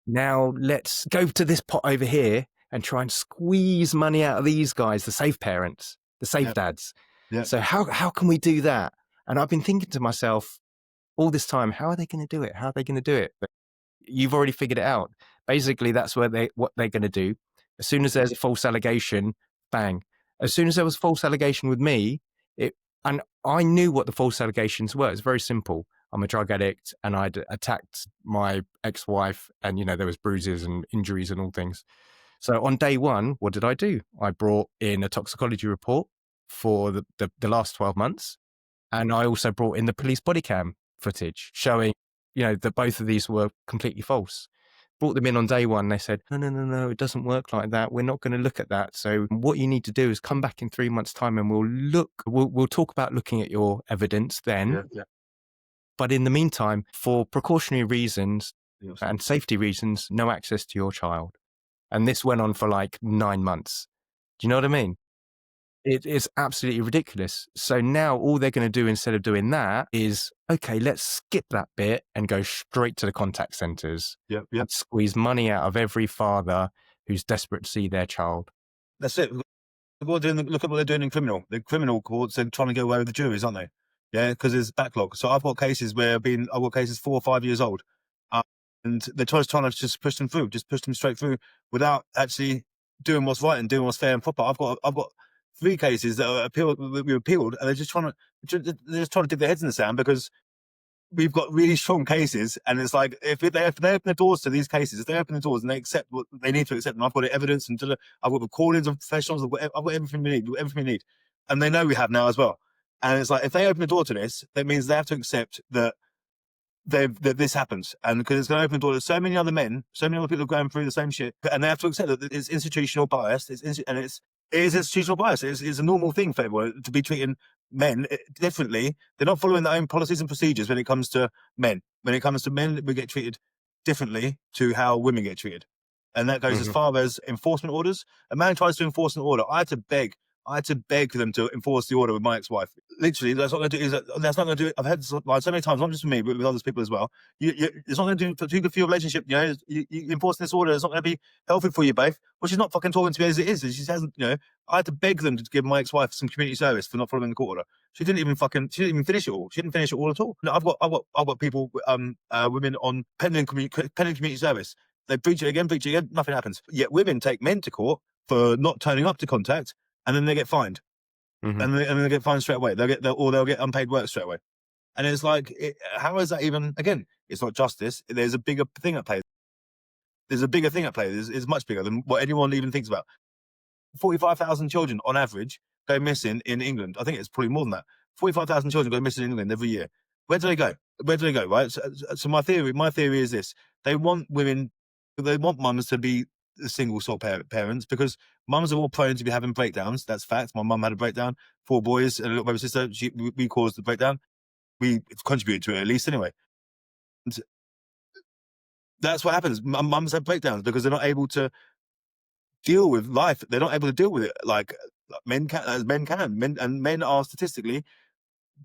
Now let's go to this pot over here and try and squeeze money out of these guys, the safe parents, the safe Yep. dads. Yep. So how can we do that? And I've been thinking to myself all this time, how are they going to do it? How are they going to do it? But you've already figured it out. Basically, that's what they're going to do. As soon as there's a false allegation, bang. As soon as there was a false allegation with me, and I knew what the false allegations were. It's very simple. I'm a drug addict and I'd attacked my ex-wife, and there was bruises and injuries and all things. So on day one, what did I do? I brought in a toxicology report for the last 12 months. And I also brought in the police body cam footage showing, that both of these were completely false. Brought them in on day one. They said, no, it doesn't work like that. We're not going to look at that. So what you need to do is come back in 3 months' time and we'll talk about looking at your evidence then. Yeah. But in the meantime, for precautionary reasons Yes. and safety reasons, no access to your child. And this went on for like 9 months. Do you know what I mean? It is absolutely ridiculous. So now all they're going to do instead of doing that is, okay, let's skip that bit and go straight to the contact centres. Yep. And squeeze money out of every father who's desperate to see their child. That's it. Look at what they're doing in criminal. The criminal courts, they're trying to get away with the juries, aren't they? Yeah, because there's backlog. So I've got cases where I've got cases 4 or 5 years old, and they're trying to just push them through, just push them straight through without actually doing what's right and doing what's fair and proper. I've got 3 cases that we appealed, and they're just trying to dig their heads in the sand because we've got really strong cases, and it's like if they open the doors to these cases, if they open the doors and they accept what they need to accept, and I've got evidence and I've got recordings of professionals, I've got everything we need, and they know we have now as well. And it's like if they open the door to this, that means they have to accept that this happens, and because it's going to open the door to so many other men, so many other people are going through the same shit, and they have to accept that it's institutional bias. It is institutional bias. It's a normal thing for everyone to be treating men differently. They're not following their own policies and procedures when it comes to men. When it comes to men, we get treated differently to how women get treated, and that goes as far as enforcement orders. A man tries to enforce an order. I had to beg them to enforce the order with my ex-wife. Literally, that's not going to do. That's not going to do it. I've had so many times, not just with me, but with other people as well. It's not going to do too good for your relationship. You enforcing this order. It's not going to be healthy for you both. Well, she's not fucking talking to me as it is. She hasn't. I had to beg them to give my ex-wife some community service for not following the court order. She didn't even finish it all. She didn't finish it all at all. No, I've got people, women on pending community service. They breach it again, nothing happens. Yet women take men to court for not turning up to contact, and then they get fined, and then they get fined straight away. They'll get unpaid work straight away. And it's like, how is that even? Again, it's not justice. There's a bigger thing at play. It's much bigger than what anyone even thinks about. 45,000 children on average go missing in England. I think it's probably more than that. 45,000 children go missing in England every year. Where do they go? Right. So my theory is this: they want mums to be the single sole parents, because mums are all prone to be having breakdowns. That's fact. My mum had a breakdown. 4 boys and a little baby sister. We caused the breakdown. We contributed to it, at least anyway. And that's what happens. Mums have breakdowns because they're not able to deal with life. They're not able to deal with it like men can. Men are statistically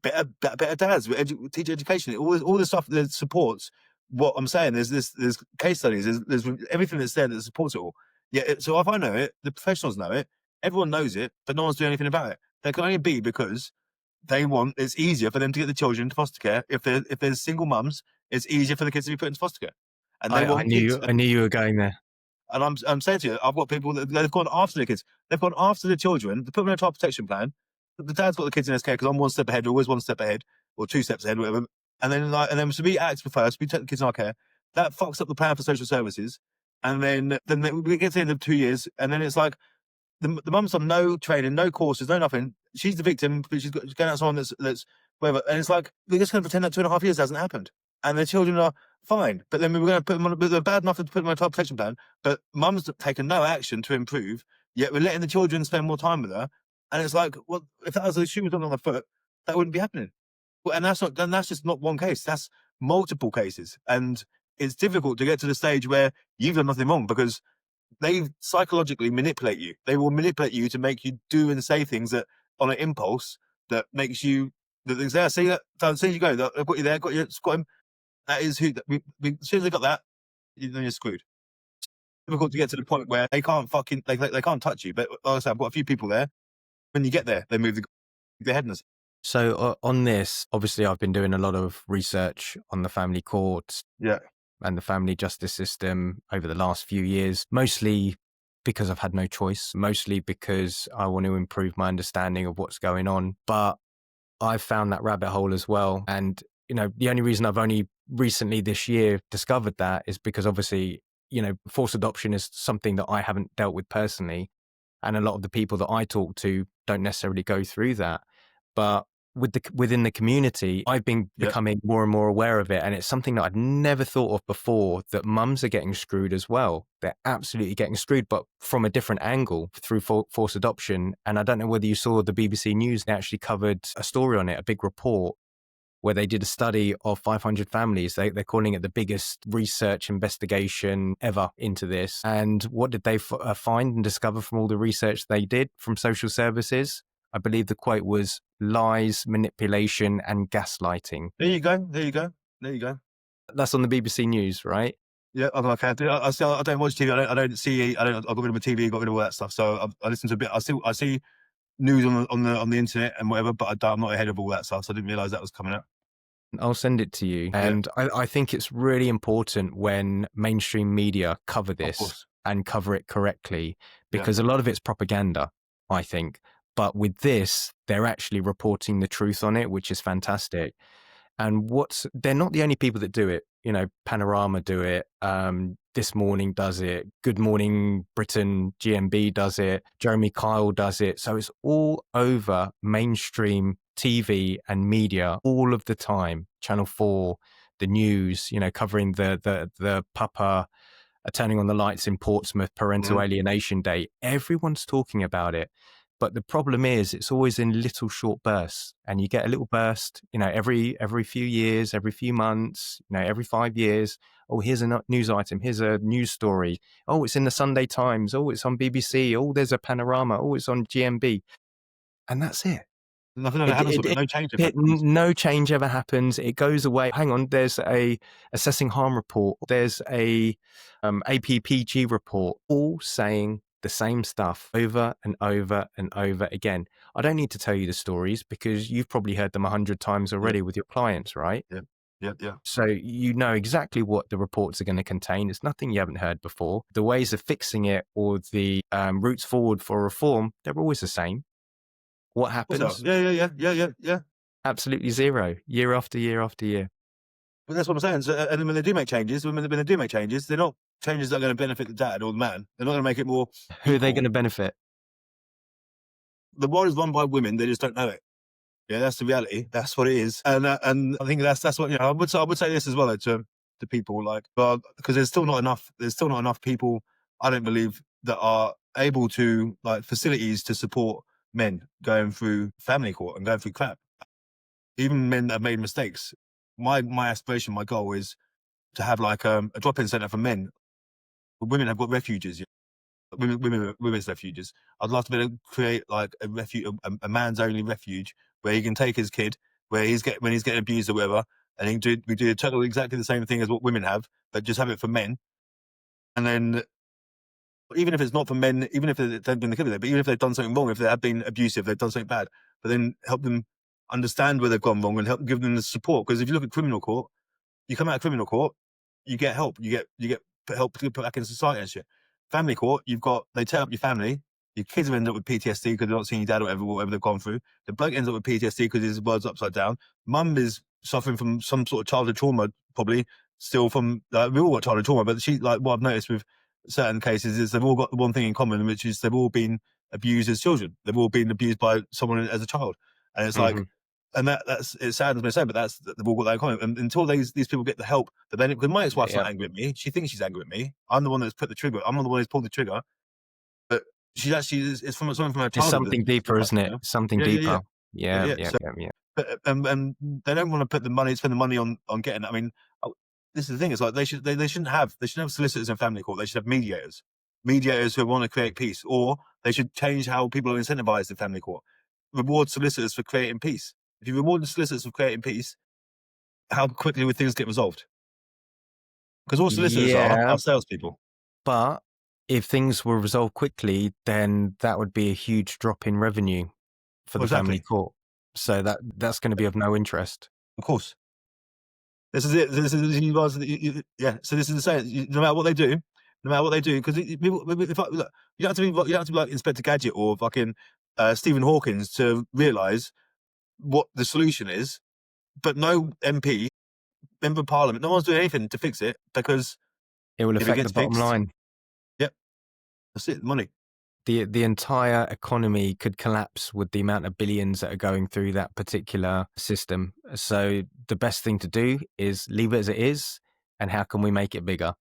better dads. Teach education. All the stuff that supports what I'm saying. There's case studies. There's everything that's there that supports it all. Yeah. So if I know it, the professionals know it. Everyone knows it, but no one's doing anything about it. That can only be because it's easier for them to get the children into foster care. If there's single mums, it's easier for the kids to be put into foster care. And I knew you were going there. And I'm saying to you, I've got people that they've gone after the kids. They've gone after the children. They put them in a child protection plan. The dad's got the kids in his care because I'm one step ahead, always one step ahead, or 2 steps ahead, whatever. And then so we act first. We take the kids in our care. That fucks up the plan for social services. And then we get to the end of 2 years, and then it's like the mum's on no training, no courses, no nothing. She's the victim, but she's going out someone that's whatever. And it's like we're just going to pretend that 2.5 years hasn't happened, and the children are fine. But then we're going to put them on. They're bad enough to put them on a child protection plan, but mum's taken no action to improve. Yet we're letting the children spend more time with her. And it's like, well, if that was a shoe was on the foot, that wouldn't be happening. Well, and that's just not one case. That's multiple cases, and it's difficult to get to the stage where you've done nothing wrong because they psychologically manipulate you. They will manipulate you to make you do and say things that on an impulse that makes you. That things there. See that? As soon as you go, I've got you there. Got him. That is who. As soon as they got that, then you're screwed. difficult to get to the point where they can't fucking, they can't touch you. But like I said, I've got a few people there. When you get there, they move their head. So on this, obviously, I've been doing a lot of research on the family courts Yeah. and the family justice system over the last few years, mostly because I've had no choice, mostly because I want to improve my understanding of what's going on. But I've found that rabbit hole as well. And, the only reason I've only recently this year discovered that is because obviously, forced adoption is something that I haven't dealt with personally. And a lot of the people that I talk to don't necessarily go through that. But within the community, I've been Yeah. becoming more and more aware of it. And it's something that I'd never thought of before, that mums are getting screwed as well. They're absolutely getting screwed, but from a different angle through forced adoption. And I don't know whether you saw the BBC News, they actually covered a story on it, a big report, where they did a study of 500 families. They're calling it the biggest research investigation ever into this. And what did they find and discover from all the research they did from social services? I believe the quote was lies, manipulation, and gaslighting. There you go. There you go. There you go. That's on the BBC News, right? Yeah, I can't do. I don't watch TV. I don't see. I got rid of my TV. Got rid of all that stuff. So I listen to a bit. I see news on the internet and whatever. But I'm not ahead of all that stuff. So I didn't realize that was coming out. I'll send it to you. Yeah. And I think it's really important when mainstream media cover Of this course. and cover it correctly, because a lot of it's propaganda, I think. But with this, they're actually reporting the truth on it, which is fantastic. And they're not the only people that do it. Panorama do it. This Morning does it. Good Morning Britain, GMB does it. Jeremy Kyle does it. So it's all over mainstream TV and media all of the time. Channel 4, the news, covering the papa turning on the lights in Portsmouth, parental alienation day. Everyone's talking about it. But the problem is it's always in little short bursts, and you get a little burst, every few years, every few months, every 5 years. Oh, here's a news item. Here's a news story. Oh, it's in the Sunday Times. Oh, it's on BBC. Oh, there's a panorama. Oh, it's on GMB. And that's it. Nothing ever happens with it. No change ever happens. No change ever happens. It goes away. Hang on, there's a assessing harm report. There's a APPG report, all saying the same stuff over and over and over again. I don't need to tell you the stories because you've probably heard them 100 times already with your clients, right? Yeah. So you know exactly what the reports are going to contain. It's nothing you haven't heard before. The ways of fixing it or the routes forward for reform, they're always the same. What happens? Yeah. Absolutely zero, year after year after year. But that's what I'm saying. So, and when they do make changes, they're not changes that are going to benefit the dad or the man. They're not going to make it more. Who are they going to benefit? The world is run by women. They just don't know it. Yeah, that's the reality. That's what it is. And I think that's what I would say this as well to people, but because there's still not enough people, I don't believe, that are able to facilities to support men going through family court and going through crap. Even men that have made mistakes. My aspiration, my goal is to have a drop-in center for men. Women have got refuges. Women's refuges. I'd love to be able to create a refuge, a man's only refuge where he can take his kid, when he's getting abused or whatever, and we do exactly the same thing as what women have, but just have it for men. And then, even if it's not for men, even if they've been the kid there, but even if they've done something wrong, if they have been abusive, they've done something bad, but then help them understand where they've gone wrong and help give them the support. Because if you look at criminal court, you come out of criminal court, you get help, you get help to put back in society and shit. Family court, they tear up your family. Your kids will end up with PTSD because they're not seeing your dad or whatever they've gone through. The bloke ends up with PTSD because his world's upside down. Mum is suffering from some sort of childhood trauma, probably still from. We've all got childhood trauma, but what I've noticed with certain cases is they've all got the one thing in common, which is they've all been abused as children. They've all been abused by someone as a child, and it's and it saddens me to say, but they've all got that in common. And until these people get the help, because my ex-wife's not angry at me. She thinks she's angry at me. I'm the one that's put the trigger. I'm not the one who's pulled the trigger. But she's actually, it's from something from her childhood. It's something deeper, isn't it? Something deeper. Yeah. But, and they don't want to spend the money on getting it. I mean, this is the thing. It's they shouldn't have solicitors in family court. They should have mediators who want to create peace, or they should change how people are incentivized in family court. Reward solicitors for creating peace. If you reward the solicitors for creating peace, how quickly would things get resolved? Because all solicitors are salespeople. But If things were resolved quickly, then that would be a huge drop in revenue for Well, the family exactly. court. So that's going to be of no interest. Of course. This is it. This is you guys. Yeah. So this is the saying. No matter what they do, no matter what they do, because people, if I, look, you don't have to be, you don't have to be like Inspector Gadget or fucking Stephen Hawkins to realise what the solution is. But no MP, member of Parliament, no one's doing anything to fix it, because It will if it affect the gets bottom fixed, line. yep, that's it. Money. The entire economy could collapse with the amount of billions that are going through that particular system. So the best thing to do is leave it as it is, and how can we make it bigger?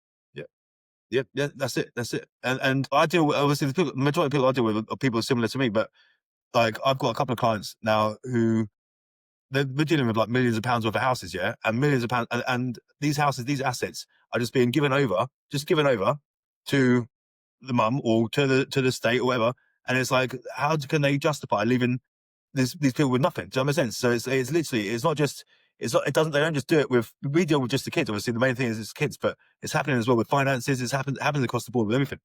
Yeah, yeah, that's it. That's it. And I deal with, obviously, the people, majority of people I deal with are people similar to me, but like I've got a couple of clients now who we're dealing with like millions of pounds worth of houses, yeah, and millions of pounds, and these houses, these assets are just being given over, to the mum or to the state or whatever. And it's like, how can they justify leaving these people with nothing? Do you know what I sense? So it's literally, it's not just, it's not, it doesn't, they don't just do it with, we deal with just the kids. Obviously, the main thing is it's kids, but it's happening as well with finances. It's happens across the board with everything.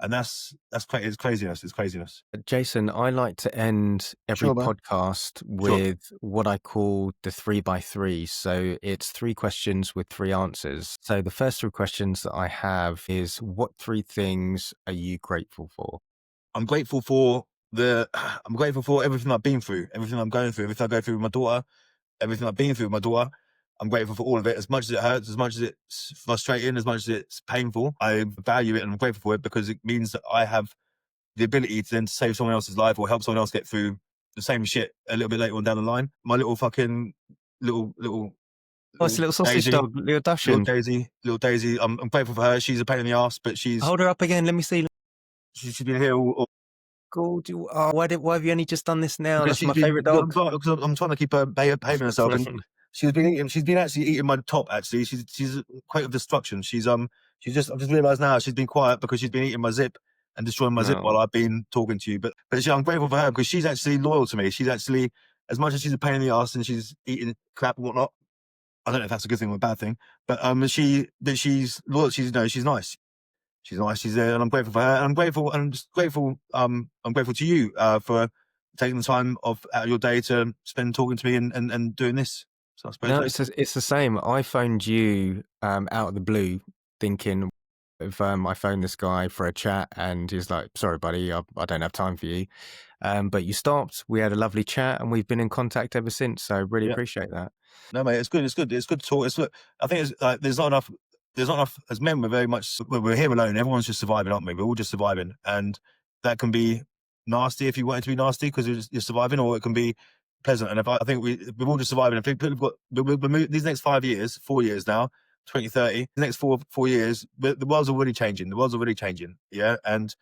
And it's craziness. It's craziness. Jason, I like to end every Sure, man. podcast Sure. with what I call the 3x3. So it's 3 questions with 3 answers. So the first 3 questions that I have is, what 3 things are you grateful for? I'm grateful for I'm grateful for everything I've been through, everything I'm going through, everything I go through with my daughter, everything I've been through with my daughter. I'm grateful for all of it. As much as it hurts, as much as it's frustrating, as much as it's painful, I value it and I'm grateful for it, because it means that I have the ability to then save someone else's life or help someone else get through the same shit a little bit later on down the line. My little fucking little Oh, it's a little sausage Daisy, dog, little Dachshund. little Daisy. I'm grateful for her. She's a pain in the ass, but Hold her up again. Let me see. she's been here all, God, why have you only just done this now? because That's she's my been, favorite dog. I'm trying to keep her behaving herself, and she's been actually eating my top. Actually, she's quite of destruction. I've just realised now she's been quiet because she's been eating my zip and destroying my zip while No. I've been talking to you. But I'm grateful for her because she's actually loyal to me. She's actually, as much as she's a pain in the ass and she's eating crap and whatnot. I don't know if that's a good thing or a bad thing, but she's loyal. She's nice. She's nice. She's there, and I'm grateful for her. And I'm grateful, and I'm just grateful. I'm grateful to you for taking the time out of your day to spend talking to me and doing this. So I suppose No, that's it's the same. I phoned you out of the blue, thinking if I phoned this guy for a chat, and he's like, "Sorry, buddy, I don't have time for you." But you stopped. We had a lovely chat, and we've been in contact ever since. So really yeah. appreciate that. No, mate, it's good. It's good. It's good to talk. I think it's like there's not enough. There's not enough as men. We're very much we're here alone. Everyone's just surviving, aren't we? We're all just surviving, and that can be nasty if you want it to be nasty because you're surviving, or it can be pleasant. And if I think we're all just surviving. I think people have got these next 5 years, 4 years now, 2030. The next four years, the world's already changing. The world's already changing. Yeah, and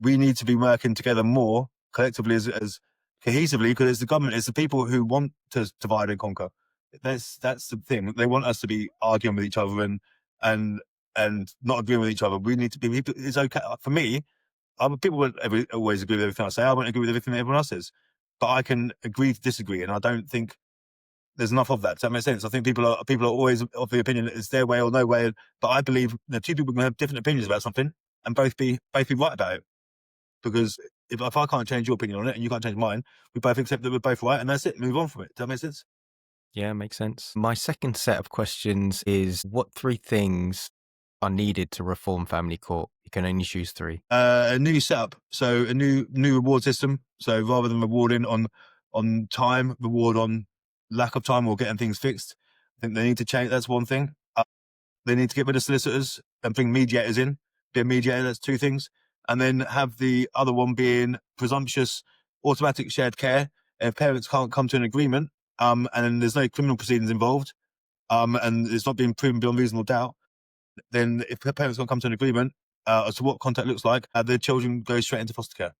we need to be working together more collectively as cohesively, because it's the government, it's the people who want to divide and conquer. That's the thing. They want us to be arguing with each other and and not agreeing with each other. We need to be. It's okay for me. People won't always agree with everything I say. I won't agree with everything that everyone else says, but I can agree to disagree, and I don't think there's enough of that. Does that make sense? I think people are always of the opinion that it's their way or no way. But I believe that two people can have different opinions about something and both be right about it. Because if I can't change your opinion on it and you can't change mine, we both accept that we're both right, and that's it. Move on from it. Does that make sense? Yeah, makes sense. My second set of questions is, what 3 things are needed to reform family court? You can only choose 3. A new setup, so a new reward system. So rather than rewarding on time, reward on lack of time or getting things fixed. I think they need to change. That's one thing. They need to get rid of solicitors and bring mediators in. Be a mediator. That's 2 things, and then have the other one being presumptuous automatic shared care. If parents can't come to an agreement, and there's no criminal proceedings involved, and it's not being proven beyond reasonable doubt, then if the parents can't come to an agreement as to what contact looks like, the children go straight into foster care.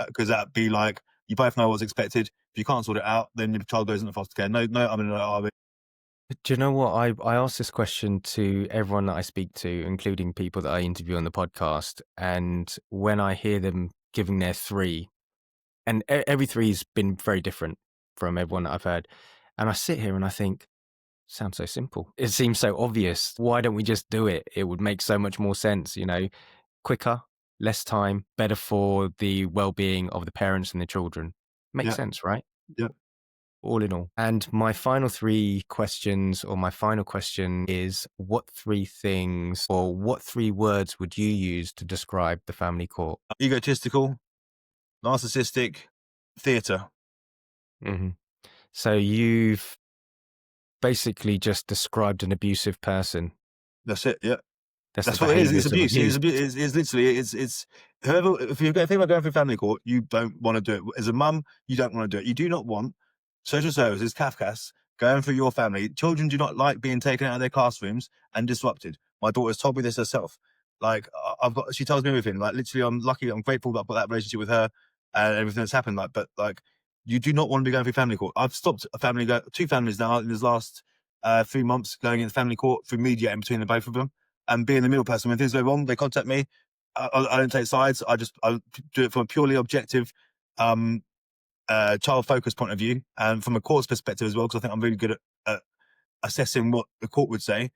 Because that'd be like, you both know what's expected. If you can't sort it out, then your child goes into foster care. Do you know what? I asked this question to everyone that I speak to, including people that I interview on the podcast. And when I hear them giving their 3, and every 3's been very different from everyone that I've heard. And I sit here and I think, sounds so simple. It seems so obvious. Why don't we just do it? It would make so much more sense, you know? quicker, less time, better for the well-being of the parents and the children. Makes Yeah. sense, right? Yeah. All in all. And my final three questions, or my final question is, what three things or what three words would you use to describe the family court? Egotistical, narcissistic, theatre. Hmm. So you've basically just described an abusive person. That's it. Yeah. That's the That's what it is. It's behaviors of abuse. abuse. It's literally, it's whoever, if you're thinking about going through family court, you don't want to do it. As a mum, you don't want to do it. You do not want social services, Kafkas, going through your family. Children do not like being taken out of their classrooms and disrupted. My daughter's told me this herself. Like, she tells me everything. Like, literally, I'm lucky, I'm grateful that I've got that relationship with her and everything that's happened. Like, but like, you do not want to be going through family court. I've stopped two families now in this last 3 months going into family court through mediating between the both of them and being the middle person. When things go wrong, they contact me. I don't take sides. I do it from a purely objective, child focused point of view, and from a court's perspective as well, because I think I'm really good at assessing what the court would say.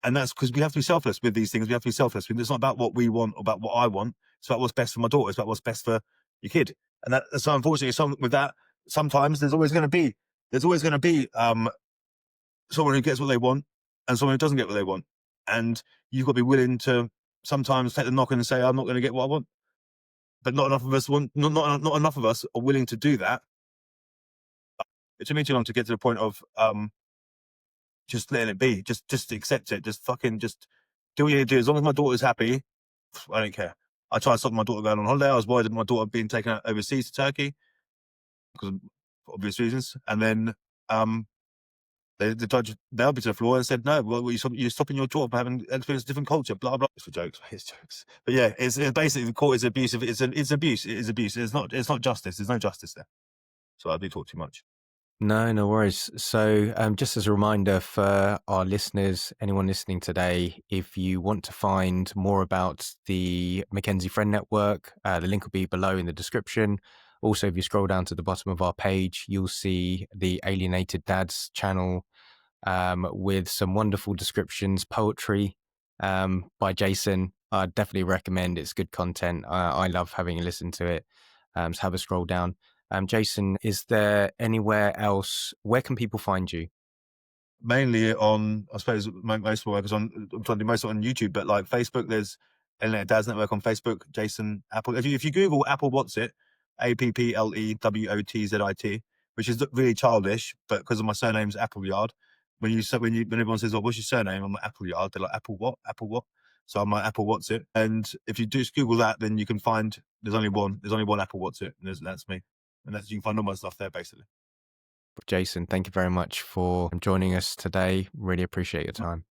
And that's because we have to be selfless with these things. We have to be selfless. It's not about what we want or about what I want. It's about what's best for my daughter. It's about what's best for your kid. And so unfortunately, with that, sometimes there's always going to be someone who gets what they want and someone who doesn't get what they want. And you've got to be willing to sometimes take the knock and say, I'm not going to get what I want. But not enough of us not enough of us are willing to do that. It took me too long to get to the point of just letting it be, just accept it, just do what you do. As long as my daughter's happy, I don't care. I tried to stop my daughter going on holiday. I was worried that my daughter being taken out overseas to Turkey because of obvious reasons. And then the judge nailed me to the floor and said, "No, well, you're stopping your daughter from having experienced a different culture." Blah blah. It's for jokes. It's jokes. But yeah, it's basically the court is abusive. It's abuse. It is abuse. It's not justice. There's no justice there. So I do talk too much. No, no worries. So, just as a reminder for our listeners, anyone listening today, if you want to find more about the McKenzie Friend Network, the link will be below in the description. Also, if you scroll down to the bottom of our page, you'll see the Alienated Dads channel with some wonderful descriptions, poetry by Jason. I definitely recommend. It's good content. I love having a listen to it. So have a scroll down. Jason, is there anywhere else? Where can people find you? Mainly on, I suppose, most of my work is on. I'm trying to do most of it on YouTube, but like Facebook, there's Alienated Dads Network on Facebook. Jason Apple. If you Google Apple What's It, APPLEWOTZIT, which is really childish, but because of my surname's Appleyard, when everyone says, "Oh, what's your surname?" I'm like Appleyard. They're like, "Apple what? Apple what?" So I'm like, Apple What's It. And if you just Google that, then you can find there's only one Apple What's It, and that's me. And you can find all my stuff there basically. Jason, thank you very much for joining us today. Really appreciate your time.